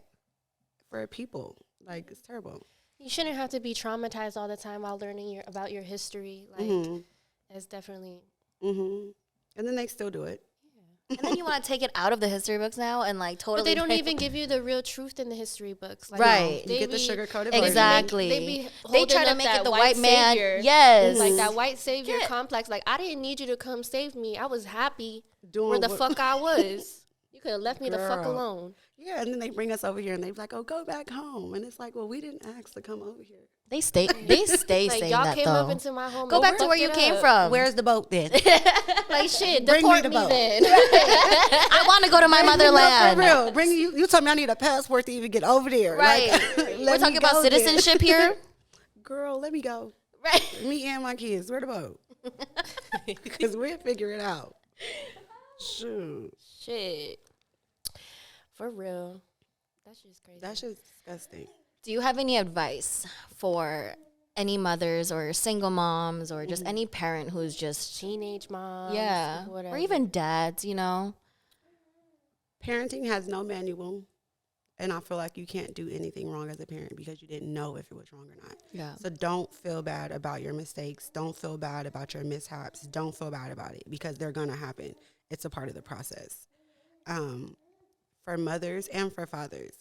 For people. Like, it's terrible. You shouldn't have to be traumatized all the time while learning about your history. Like, it's definitely. Mm-hmm. And then they still do it. And then you want to take it out of the history books now and like totally. But they don't even give you the real truth in the history books. Like, right. You get the sugar-coated exactly. They try to make it the white man. Savior, yes. Like that white savior complex. Like, I didn't need you to come save me. I was happy where the fuck I was. You could have left me the fuck alone. Yeah, and then they bring us over here and they're like, oh, go back home. And it's like, well, we didn't ask to come over here. They stay like, saying y'all that came though. Up into my home. Go back to where you came from. Where's the boat then? Like shit, bring deport me the me boat. then. I want to go to my motherland. For real. Bring you told me I need a passport to even get over there. Right. Like, we're talking about citizenship here. Girl, let me go. Right. Me and my kids. Where the boat? Because we'll figure it out. Shoot. Shit. For real. That's just crazy. That's just disgusting. Do you have any advice for any mothers or single moms or just any parent who's just teenage moms? Yeah. Whatever. Or even dads, you know? Parenting has no manual. And I feel like you can't do anything wrong as a parent because you didn't know if it was wrong or not. Yeah. So don't feel bad about your mistakes. Don't feel bad about your mishaps. Don't feel bad about it because they're going to happen. It's a part of the process. For mothers and for fathers,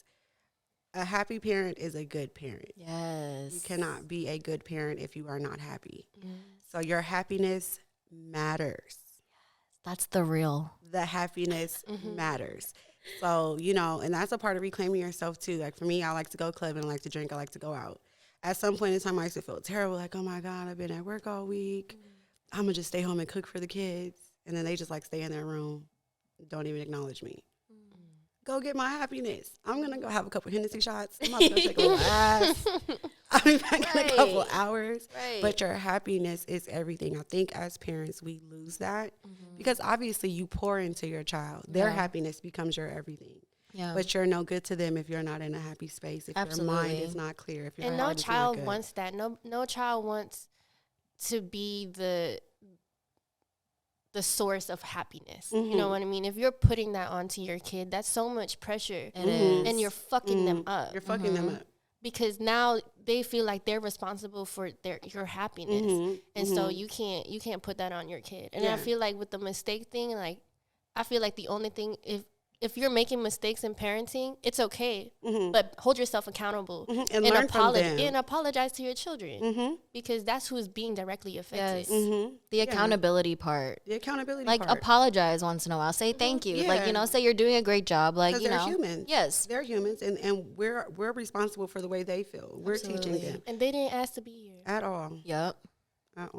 a happy parent is a good parent. Yes. You cannot be a good parent if you are not happy. Yes. So your happiness matters. Yes. That's the real. The happiness matters. So, and that's a part of reclaiming yourself too. Like for me, I like to go clubbing, I like to drink, I like to go out. At some point in time, I used to feel terrible, like, oh my God, I've been at work all week. I'm gonna just stay home and cook for the kids. And then they just like stay in their room, don't even acknowledge me. Go get my happiness. I'm going to go have a couple Hennessy shots. I'm not going to take a class. I'll be back in a couple hours. Right. But your happiness is everything. I think as parents, we lose that because obviously you pour into your child. Their happiness becomes your everything. Yeah. But you're no good to them if you're not in a happy space, if your mind is not clear. If your and no child wants that. No child wants to be the source of happiness. You know what I mean? If you're putting that onto your kid, that's so much pressure. It is. And you're fucking them up. You're fucking them up. Because now they feel like they're responsible for your happiness. And so you can't put that on your kid. And I feel like with the mistake thing, like I feel like the only thing if you're making mistakes in parenting, it's okay, but hold yourself accountable and learn from them. And apologize to your children because that's who's being directly affected. Yes. The accountability part. The accountability part. Like apologize once in a while. Say thank you. Yeah. Like, say you're doing a great job. Like, they're humans. Yes. They're humans and we're responsible for the way they feel. We're teaching them. And they didn't ask to be here. At all. Yep. Like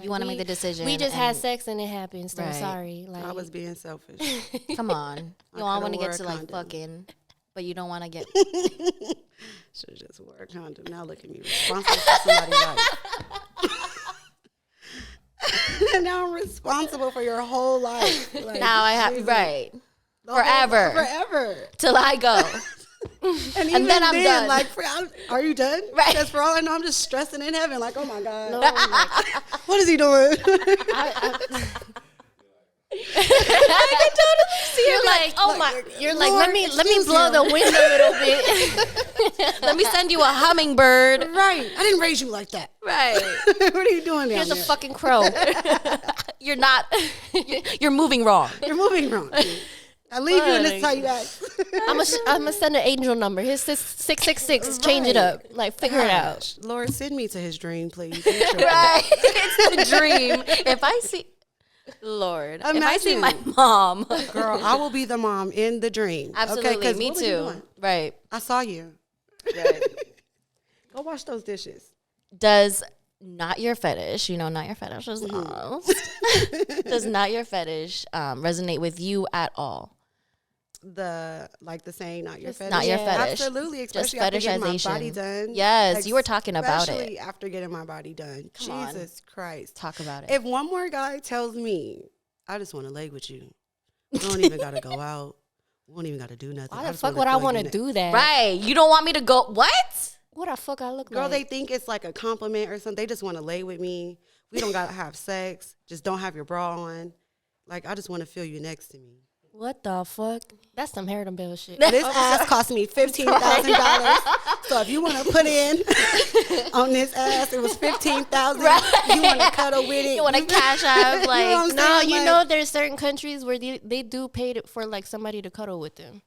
you want to make the decision. We just had sex and it happened. So sorry. Like I was being selfish. Come on. You all want to get to like fucking, but you don't want to get. Should just wore a condom. Now look at me, responsible for somebody's life. And now I'm responsible for your whole life. Like, now I have forever forever till I go. And even then I'm done. Like, are you done? Right. Because for all I know, I'm just stressing in heaven. Like, oh my God. No, what is he doing? I can totally see you're like, oh my, you're like, let me blow the wind a little bit. Let me send you a hummingbird. Right. I didn't raise you like that. Right. What are you doing down Here's there? a fucking crow. You're not, you're moving wrong. You're moving wrong. I leave you and this is how you act. I'm gonna send an angel number. Here's 666. Change it up. Like, figure it out. Lord, send me to his dream, please. Right. It's the dream. If I see, Lord, if I see my mom. Girl, I will be the mom in the dream. Absolutely. Okay, me too. Right. I saw you. Right. Go wash those dishes. Does not your fetish, not your fetish is lost. Does not your fetish resonate with you at all? The saying, not your fetish. Not your fetish. Absolutely, especially just after getting my fetishization. body done. Yes, you were talking about it. Especially after getting my body done. Come Jesus Christ. Talk about it. If one more guy tells me, I just want to lay with you, we don't even got to go out. We don't even got to do nothing. Why the fuck would I want to do that? Right. You don't want me to go, what? What the fuck I look like? Girl, they think it's like a compliment or something. They just want to lay with me. We don't got to have sex. Just don't have your bra on. Like, I just want to feel you next to me. What the fuck? That's some Harridan Bell shit. This ass cost me $15,000. So if you want to put in on this ass, it was $15,000. Right. You want to cuddle with it. You want to cash out, like, no, there's certain countries where they do pay for like somebody to cuddle with them.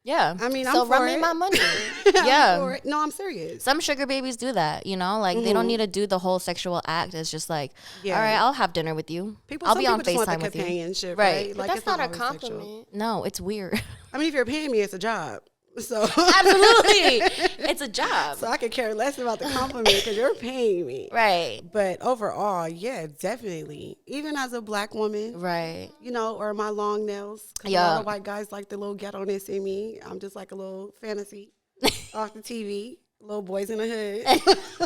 Yeah. I mean, so run me my money. Yeah. No, I'm serious. Some sugar babies do that, like they don't need to do the whole sexual act. It's just like, all right, I'll have dinner with you. I'll be on FaceTime with you. Right. But like, that's not a compliment. Sexual. No, it's weird. I mean, if you're paying me, it's a job. So absolutely, it's a job. So I could care less about the compliment because you're paying me, right? But overall, yeah, definitely. Even as a black woman, right? Or my long nails. Yeah, a lot of white guys like the little ghetto-ness in me. I'm just like a little fantasy off the TV. Little boys in the hood.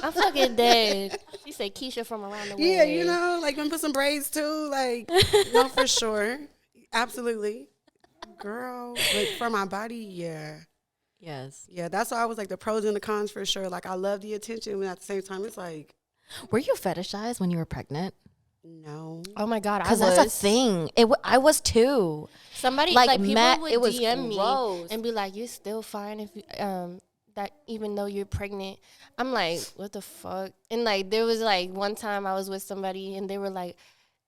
I'm fucking dead. She said Keisha from around the way. Yeah, like gonna put some braids too. Like, no, for sure, absolutely, girl. But for my body, yeah. Yes. Yeah, that's why I was like the pros and the cons for sure. Like, I love the attention, but at the same time, it's like. Were you fetishized when you were pregnant? No. Oh my God, because that's a thing. I was too. Somebody like people would DM me and be like, "You're still fine if you, that even though you're pregnant." I'm like, what the fuck? And like there was like one time I was with somebody and they were like,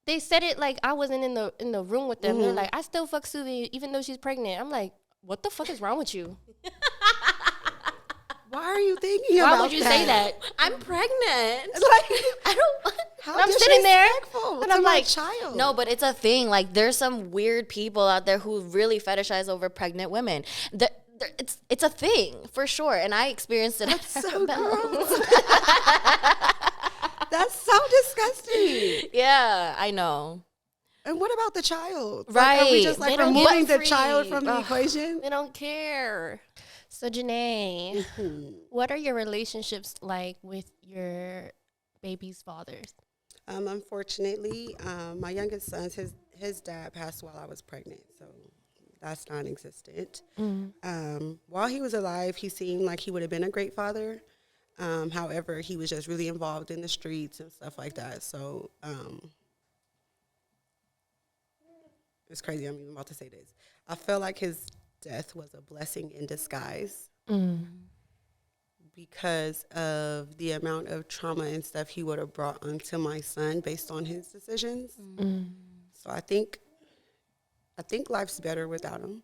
they said it like I wasn't in the room with them. They're like, "I still fuck Suvi even though she's pregnant." I'm like, what the fuck is wrong with you? Why are you thinking about that? Why would you say that? I'm pregnant. Like, I don't. I'm sitting there and I'm like, child. No, but it's a thing. Like, there's some weird people out there who really fetishize over pregnant women. It's a thing for sure, and I experienced it. That's so gross. That's so disgusting. Yeah, I know. And what about the child? Right. Like, are we just like removing the child from the equation? They don't care. So Janai, what are your relationships like with your baby's fathers? Unfortunately, my youngest son, his dad passed while I was pregnant, so that's non-existent. While he was alive, he seemed like he would have been a great father. However, he was just really involved in the streets and stuff like that. So it's crazy. I'm even about to say this. I feel like his death was a blessing in disguise because of the amount of trauma and stuff he would have brought onto my son based on his decisions. So I think life's better without him.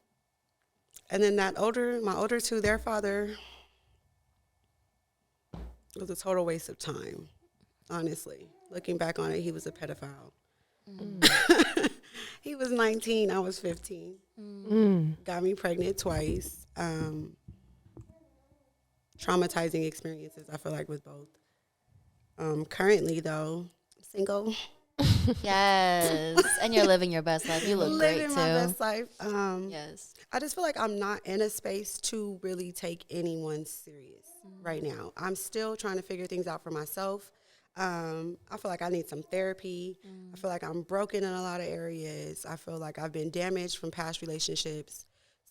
And then my older two, their father was a total waste of time, honestly. Looking back on it, he was a pedophile. He was 19, I was 15. Got me pregnant twice. Traumatizing experiences, I feel like, with both. Currently, though, single. Yes. And you're living your best life. You look great, too. Living my best life. Yes. I just feel like I'm not in a space to really take anyone serious right now. I'm still trying to figure things out for myself. I feel like I need some therapy. I feel like I'm broken in a lot of areas. I feel like I've been damaged from past relationships.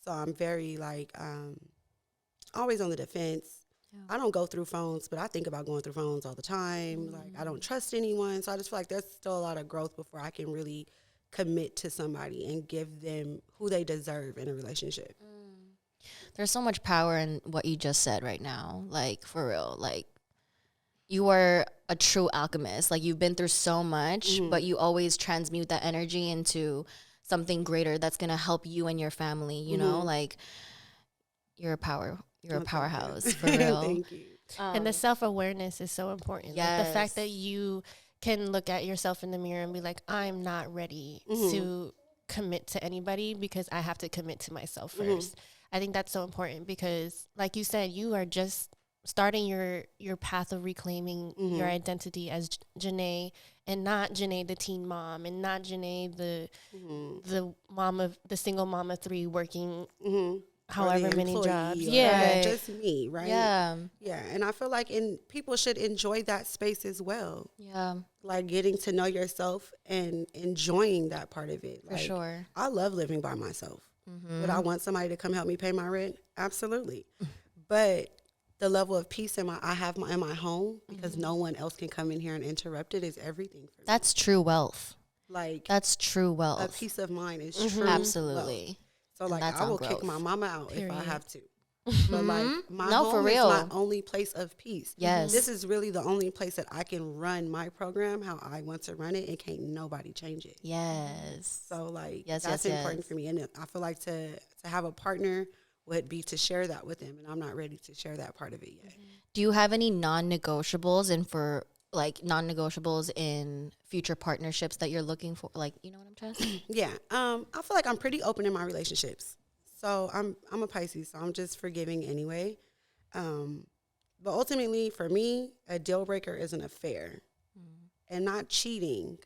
So I'm very always on the defense. I don't go through phones, but I think about going through phones all the time. Like, I don't trust anyone. So I just feel like there's still a lot of growth before I can really commit to somebody and give them who they deserve in a relationship. There's so much power in what you just said right now. Like, for real. Like, you are a true alchemist. Like, you've been through so much, but you always transmute that energy into something greater that's going to help you and your family, you know? Like, you're a powerhouse, for real. Thank you. And the self-awareness is so important. Yes. Like the fact that you can look at yourself in the mirror and be like, I'm not ready to commit to anybody because I have to commit to myself first. I think that's so important because, like you said, you are just starting your path of reclaiming your identity as Janai, and not Janai the teen mom, and not Janai the mom of the single mom of 3 working however many jobs. Yeah, just me, right? Yeah. And I feel like people should enjoy that space as well. Yeah. Like getting to know yourself and enjoying that part of it. For sure. I love living by myself. Would I want somebody to come help me pay my rent? Absolutely. But the level of peace I have in my home, because no one else can come in here and interrupt it, is everything for me. That's true wealth. Like, that's true wealth. A peace of mind is true Absolutely. wealth. So, like, I will kick my mama out if I have to. But, like, my home for real. is my only place of peace. Yes. This is really the only place that I can run my program how I want to run it, and can't nobody change it. Yes. So, like, that's important for me. And I feel like to have a partner would be to share that with them, and I'm not ready to share that part of it yet. Do you have any non-negotiables in future partnerships that you're looking for? Like, you know what I'm trying to say? Yeah. I feel like I'm pretty open in my relationships. So I'm a Pisces, so I'm just forgiving anyway. But ultimately, for me, a deal breaker is an affair, and not cheating,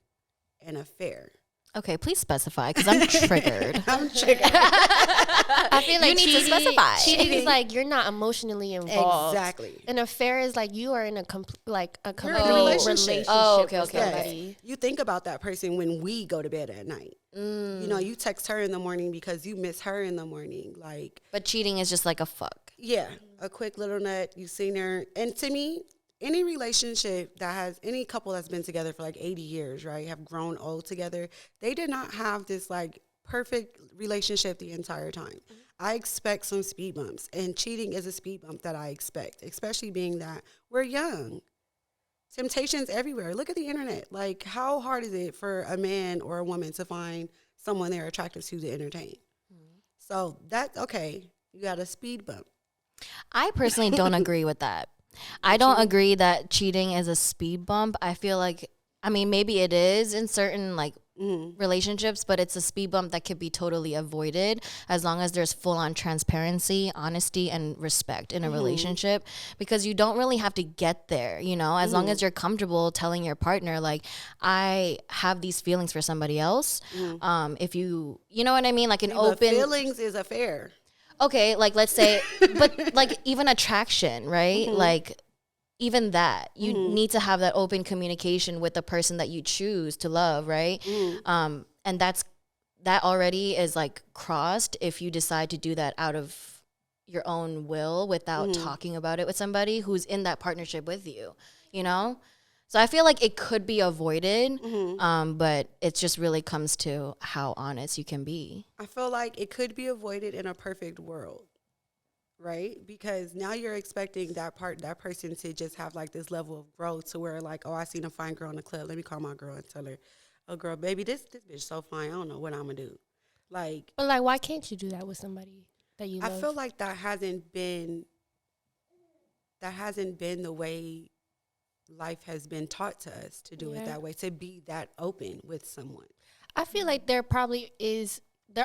an affair. Okay, please specify, because I'm triggered. I'm triggered. I feel like you need to specify. Cheating is like you're not emotionally involved. Exactly. An affair is like you are in a complete relationship. Oh, okay, with okay. somebody. Yes. You think about that person when we go to bed at night. You know, you text her in the morning because you miss her in the morning. Like, But cheating is just like a fuck. yeah, a quick little nut. You seen her, and to me, any relationship any couple that's been together for like 80 years, right, have grown old together, they did not have this like perfect relationship the entire time. I expect some speed bumps, and cheating is a speed bump that I expect, especially being that we're young. Temptation's everywhere. Look at the internet. Like, how hard is it for a man or a woman to find someone they're attracted to entertain? So that's okay. You got a speed bump. I personally don't agree with that. I don't agree that cheating is a speed bump. I feel like, I mean, maybe it is in certain like relationships, but it's a speed bump that could be totally avoided as long as there's full-on transparency, honesty, and respect in a relationship, because you don't really have to get there, you know, as long as you're comfortable telling your partner, like, I have these feelings for somebody else. If you know what I mean? Like open... feelings is affair. Okay, like, let's say, but like even attraction, right? Like, even that, you need to have that open communication with the person that you choose to love, right? And that already is like crossed if you decide to do that out of your own will without talking about it with somebody who's in that partnership with you, you know? So I feel like it could be avoided, but it just really comes to how honest you can be. I feel like it could be avoided in a perfect world. Right? Because now you're expecting that person to just have like this level of growth to where like, oh, I seen a fine girl in the club. Let me call my girl and tell her, oh, girl, baby, this bitch so fine. I don't know what I'm going to do. Like, but like, why can't you do that with somebody that you love? I feel like that hasn't been the way life has been taught to us to do it that way, to be that open with someone. I feel like there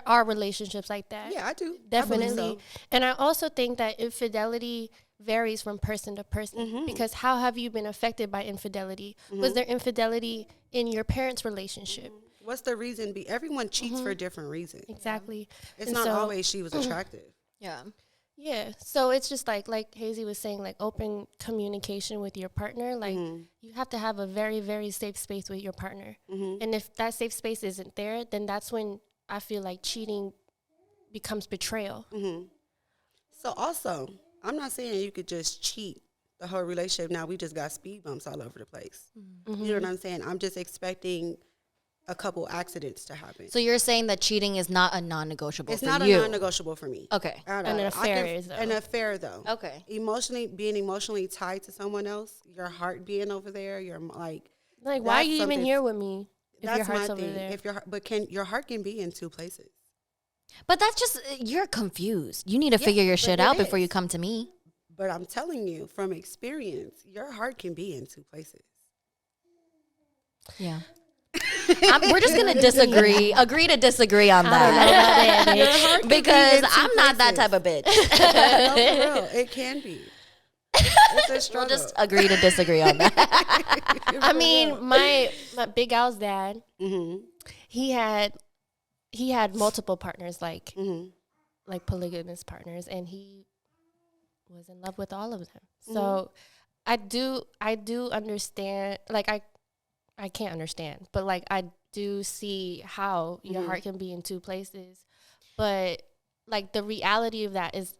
are relationships like that. Yeah, I do. Definitely. I believe so. And I also think that infidelity varies from person to person, because how have you been affected by infidelity? Was there infidelity in your parents' relationship? What's the reason? Everyone cheats for different reasons. Exactly. It's not always she was attractive. Yeah. Yeah. So it's just like Hazy was saying, like open communication with your partner. Like you have to have a very, very safe space with your partner. And if that safe space isn't there, then that's when I feel like cheating becomes betrayal. So also, I'm not saying you could just cheat the whole relationship. Now we just got speed bumps all over the place. Mm-hmm. You know what I'm saying? I'm just expecting a couple accidents to happen. So you're saying that cheating is not a non-negotiable it's for not you? a non-negotiable for me. Okay. And an affair is, though. An affair, though. Okay. Being emotionally tied to someone else, your heart being over there, you're like why are you even here with me if your heart's over there? If your heart can be in two places. But that's just, you're confused. You need to figure your shit out before you come to me. But I'm telling you from experience, your heart can be in two places. Yeah. We're just going to agree to disagree on that. Because I'm not that type of bitch. No, for real. It can be. It's a struggle. We'll just agree to disagree on that. I mean, my Big Al's dad, he had multiple partners, like polygamous partners, and he was in love with all of them. So I do understand, like I can't understand, but like I do see how your heart can be in two places. But like the reality of that is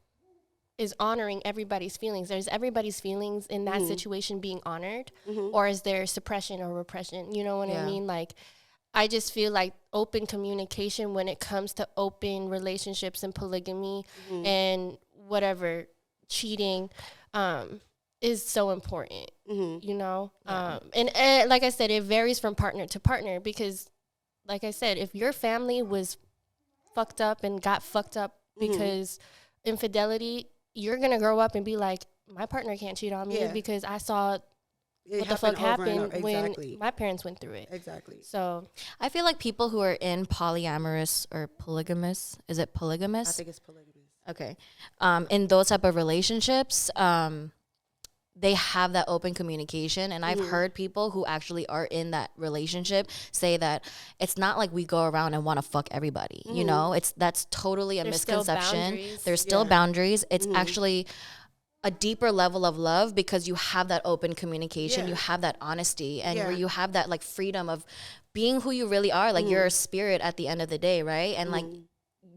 honoring everybody's feelings. There's everybody's feelings in that situation being honored, or is there suppression or repression? You know what I mean? Like, I just feel like open communication when it comes to open relationships and polygamy and whatever, cheating, is so important, you know? And like I said, it varies from partner to partner because, like I said, if your family was fucked up and got fucked up because infidelity, you're going to grow up and be like, my partner can't cheat on me because I saw what the fuck happened when my parents went through it. Exactly. So I feel like people who are in polyamorous or polygamous, is it polygamous? I think it's polygamous. Okay. In those type of relationships, they have that open communication. And I've heard people who actually are in that relationship say that it's not like we go around and want to fuck everybody. You know, that's totally a misconception. There's still boundaries. It's actually a deeper level of love because you have that open communication, you have that honesty, and where you have that like freedom of being who you really are. Like you're a spirit at the end of the day, right? And like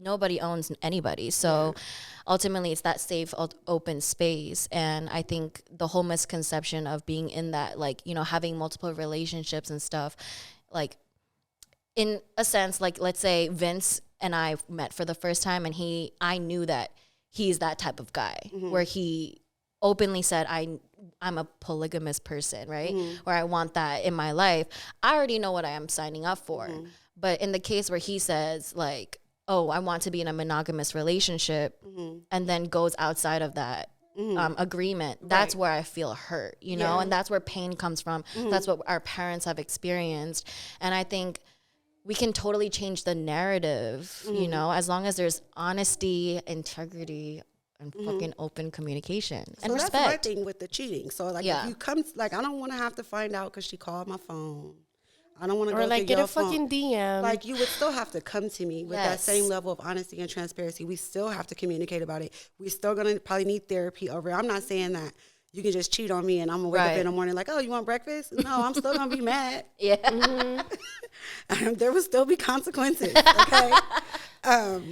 nobody owns anybody. So ultimately it's that safe, open space. And I think the whole misconception of being in that, like, you know, having multiple relationships and stuff, like in a sense, like let's say Vince and I met for the first time and I knew that he's that type of guy where he openly said, I'm a polygamous person, right? Where I want that in my life. I already know what I am signing up for. But in the case where he says like, oh, I want to be in a monogamous relationship and then goes outside of that agreement, that's where I feel hurt, you know? And that's where pain comes from. That's what our parents have experienced. And I think we can totally change the narrative, you know, as long as there's honesty, integrity, and fucking open communication and respect. That's my thing with the cheating. So, like, if you come, like, I don't want to have to find out because she called my phone. I don't want to go like get a fucking DM. Like, you would still have to come to me with that same level of honesty and transparency. We still have to communicate about it. We still going to probably need therapy over it. I'm not saying that you can just cheat on me and I'm going to wake up in the morning like, oh, you want breakfast? No, I'm still going to be mad. There will still be consequences, okay?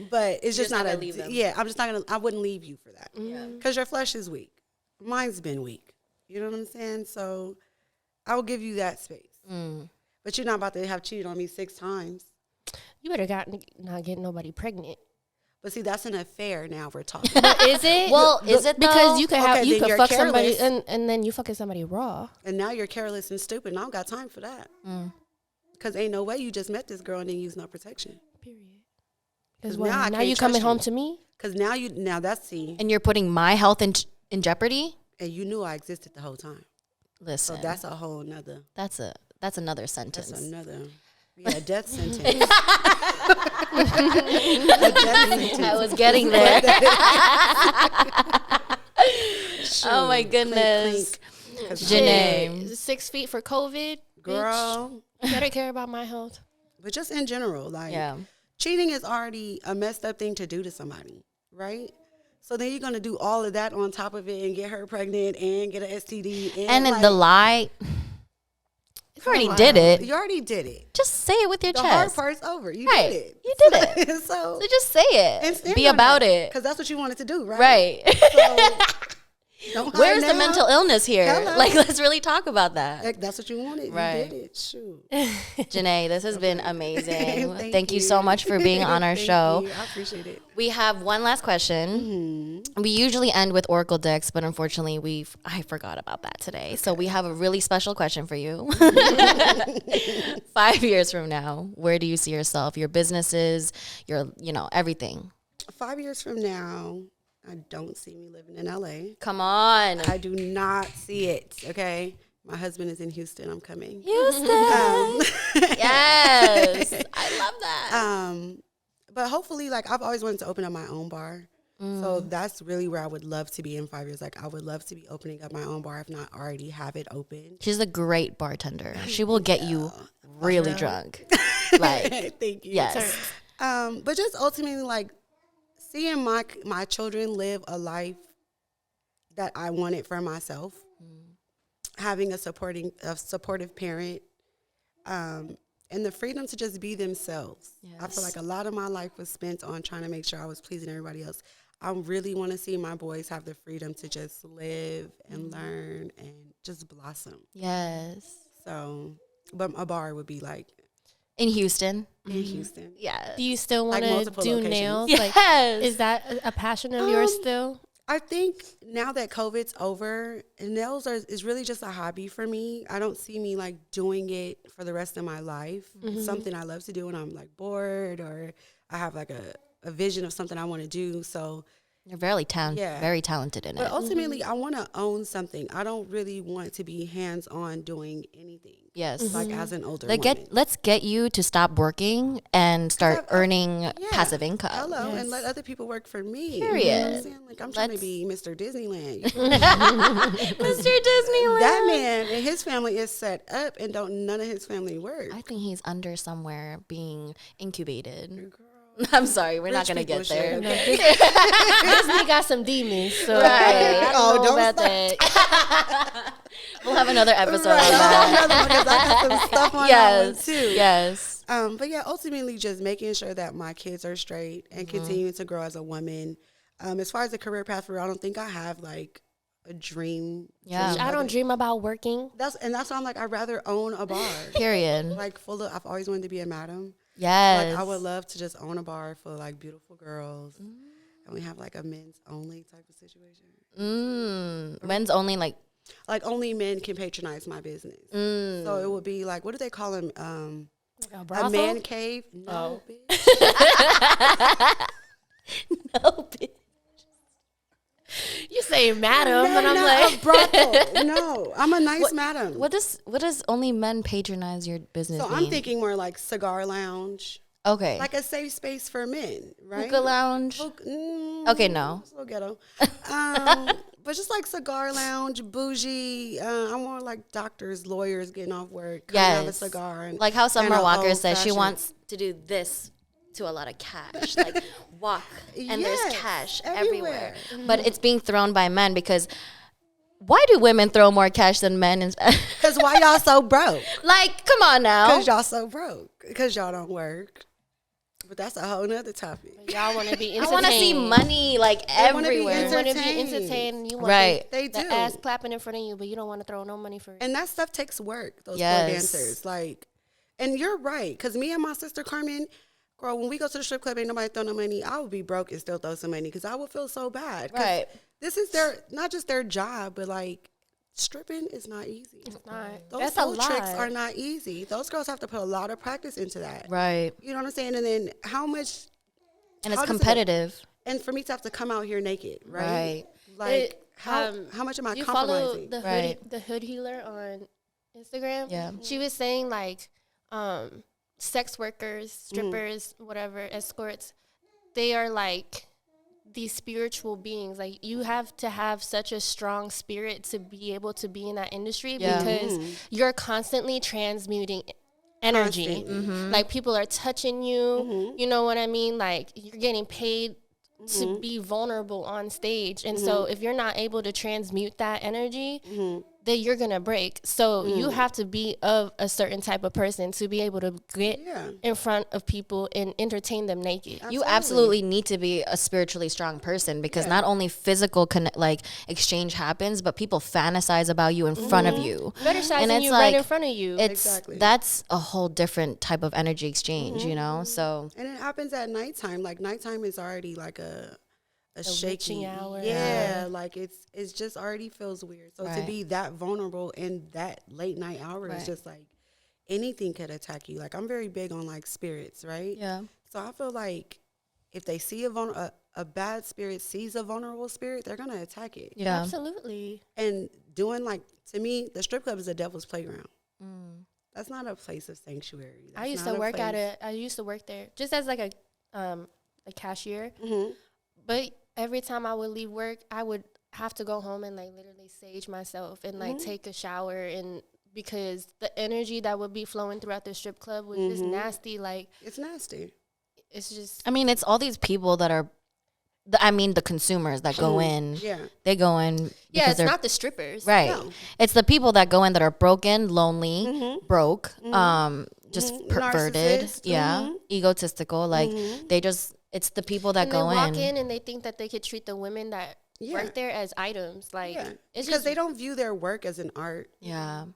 But it's just not I'm just not going to, I wouldn't leave you for that. Because your flesh is weak. Mine's been weak. You know what I'm saying? So I will give you that space. But you're not about to have cheated on me 6 times. You better not get nobody pregnant. But see, that's an affair now we're talking. But is it? Well, is it though? Because you could fuck careless. somebody and then you fucking somebody raw. And now you're careless and stupid. And I don't got time for that. Because ain't no way you just met this girl and didn't use no protection. Period. Because now you coming home to me? Because now that's see. And you're putting my health in jeopardy? And you knew I existed the whole time. Listen. So that's a whole nother. That's another sentence. That's another. Yeah, death sentence. I was getting there. Oh my goodness. Janai. 6 feet for COVID. Girl. Bitch. You better care about my health. But just in general, like cheating is already a messed up thing to do to somebody, right? So then you're going to do all of that on top of it and get her pregnant and get an STD. And then the lie. already did it. You already did it. Just say it with your chest. The hard part's over. You did it. You did it. So just say it. And be about it. Because that's what you wanted to do, right? Right. So, where's the mental illness here? Hello. Like, let's really talk about that. That's what you wanted. Right. You did it. Shoot. Janai, this has been amazing. Thank you you so much for being on our show. You. I appreciate it. We have one last question. We usually end with Oracle decks, but unfortunately, I forgot about that today. So we have a really special question for you. 5 years from now, where do you see yourself? Your businesses, everything. 5 years from now, I don't see me living in LA. Come on. I do not see it. Okay. My husband is in Houston. I'm coming. Houston. Yes. I love that. But hopefully, like, I've always wanted to open up my own bar. So that's really where I would love to be in 5 years. Like, I would love to be opening up my own bar, if not already have it open. She's a great bartender. She will get you really drunk. Like, thank you. Yes. But just ultimately, like, seeing my children live a life that I wanted for myself, having a supportive parent, and the freedom to just be themselves. Yes. I feel like a lot of my life was spent on trying to make sure I was pleasing everybody else. I really want to see my boys have the freedom to just live and learn and just blossom. Yes. So, but a bar would be like in Houston. In Houston. Yeah. Do you still want to do locations. nails? Yes. Like, is that a passion of yours still? I think now that COVID's over, nails is really just a hobby for me. I don't see me like doing it for the rest of my life. It's something I love to do when I'm like bored or I have like a vision of something I want to do. So you're very talented in it. But ultimately, I want to own something. I don't really want to be hands-on doing anything. Yes. Like as an older woman. Let's get you to stop working and start earning passive income. Hello, and let other people work for me. Period. You know what I'm saying? Like, I'm trying to be Mr. Disneyland. Mr. Disneyland. That man and his family is set up and none of his family work. I think he's under somewhere being incubated. I'm sorry, we're not gonna get there. Disney got some demons, so right. Don't about that. We'll have another episode on that. Because I got some stuff on that one too. Yes. But yeah, ultimately just making sure that my kids are straight and continuing to grow as a woman. As far as the career path for, I don't think I have like a dream. Yeah. I don't dream about working. That's why I'm like, I'd rather own a bar. Period. Like I've always wanted to be a madam. Yes. Like I would love to just own a bar for like beautiful girls. And we have like a men's only type of situation. Men's only like only men can patronize my business. So it would be like, what do they call them? A man cave? No, bitch. No, bitch. You say madam, and I'm like like, a brothel. No, I'm a nice madam. What does only men patronize your business So mean? I'm thinking more like cigar lounge. Okay. Like a safe space for men, right? Hookah lounge. Okay, no. It's a little ghetto. But just like cigar lounge, bougie. I'm more like doctors, lawyers getting off work, have a cigar. And, like how Summer Walker says she wants to do this to a lot of cash. Like walk and there's cash everywhere. But it's being thrown by men because why do women throw more cash than men? Because why y'all so broke? Like, come on now. Because y'all so broke. Because y'all don't work. But that's a whole nother topic. Y'all want to be entertained. I want to see money like everywhere. You want to be entertained. You want they do. the ass clapping in front of you, but you don't want to throw no money for it. And that stuff takes work, those poor dancers. Like, and you're right. Because me and my sister Carmen, girl, when we go to the strip club, ain't nobody throw no money. I would be broke and still throw some money because I would feel so bad. Right. This is not just their job, but like stripping is not easy. It's not. Those old tricks are not easy. Those girls have to put a lot of practice into that. Right. You know what I'm saying? And then how much? And it's competitive. And for me to have to come out here naked, right? Right. Like how much am I you compromising? Follow the hood healer on Instagram? Yeah. She was saying like sex workers, strippers, whatever, escorts, they are like these spiritual beings. Like you have to have such a strong spirit to be able to be in that industry because you're constantly transmuting energy. Like people are touching you, you know what I mean? Like you're getting paid to be vulnerable on stage. And so if you're not able to transmute that energy, that you're gonna break. So you have to be of a certain type of person to be able to get in front of people and entertain them naked. Absolutely. You absolutely need to be a spiritually strong person, because not only physical exchange happens, but people fantasize about you in front of you, fetishizing you right in front of you. That's a whole different type of energy exchange, you know. So and it happens at nighttime. Like nighttime is already like a shaky hour. Yeah, like it's just already feels weird. So to be that vulnerable in that late night hour is just like anything could attack you. Like I'm very big on like spirits, right? Yeah. So I feel like if they see a bad spirit sees a vulnerable spirit, they're gonna attack it. Yeah, absolutely. And doing to me, the strip club is the devil's playground. That's not a place of sanctuary. I used to work I used to work there just as like a cashier, but every time I would leave work, I would have to go home and like literally sage myself and like take a shower, and because the energy that would be flowing throughout the strip club was just nasty. Like it's nasty. It's just. I mean, it's all these people that are. The consumers that go in. Yeah. They go in. Yeah, it's not the strippers. Right. No. It's the people that go in that are broken, lonely, broke, just perverted. Yeah. Egotistical. Like they just. It's the people that go in. They walk in and they think that they could treat the women that work there as items. Like it's because they don't view their work as an art. Yeah.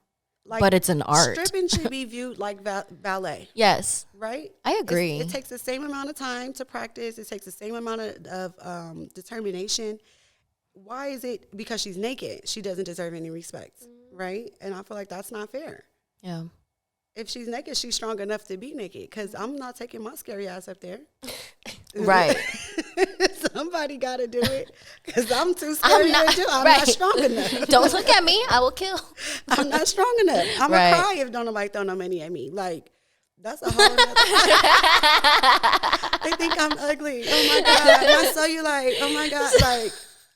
Like, but it's an art. Stripping should be viewed like ballet. Yes. Right? I agree. It takes the same amount of time to practice. It takes the same amount of determination. Why is it because she's naked, she doesn't deserve any respect? Right? And I feel like that's not fair. Yeah. If she's naked, she's strong enough to be naked, because I'm not taking my scary ass up there. Right. Somebody got to do it, because I'm too scary to do. I'm not strong enough. Don't look at me. I will kill. I'm not strong enough. I'm going to cry if don't nobody throw no money at me. Like, that's a whole other They think I'm ugly. Oh, my God. And I saw you like, oh, my God. Like,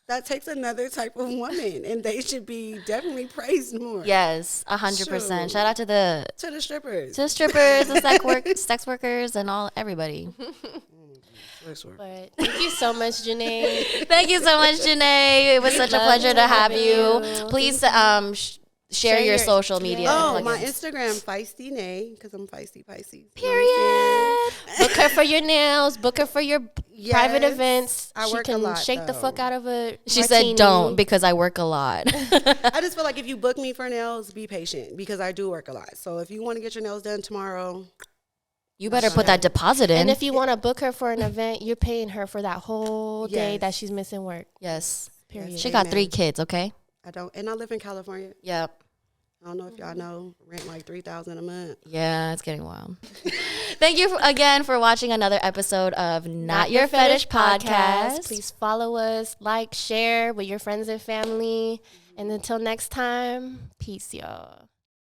that takes another type of woman, and they should be definitely praised more. Yes, 100%. Shout out to the strippers, the sex workers, and everybody. But thank you so much, Janai. Thank you so much, Janai. It was such a pleasure to have you. Please share your social media. Oh, my Instagram, Feisty Nay, because I'm feisty Pisces. Period. Book her for your nails. Book her for your private events. I work a lot. Shake the fuck out of a She said don't, because I work a lot. I just feel like if you book me for nails, be patient, because I do work a lot. So if you want to get your nails done tomorrow, you better put that deposit in. And if you want to book her for an event, you're paying her for that whole day that she's missing work. Yes. Period. She got 3 kids, okay? I don't, and I live in California. Yep. I don't know if y'all know, rent like $3,000 a month. Yeah, it's getting wild. Thank you again for watching another episode of Not Your Fetish Podcast. Please follow us, like, share with your friends and family. And until next time, peace, y'all.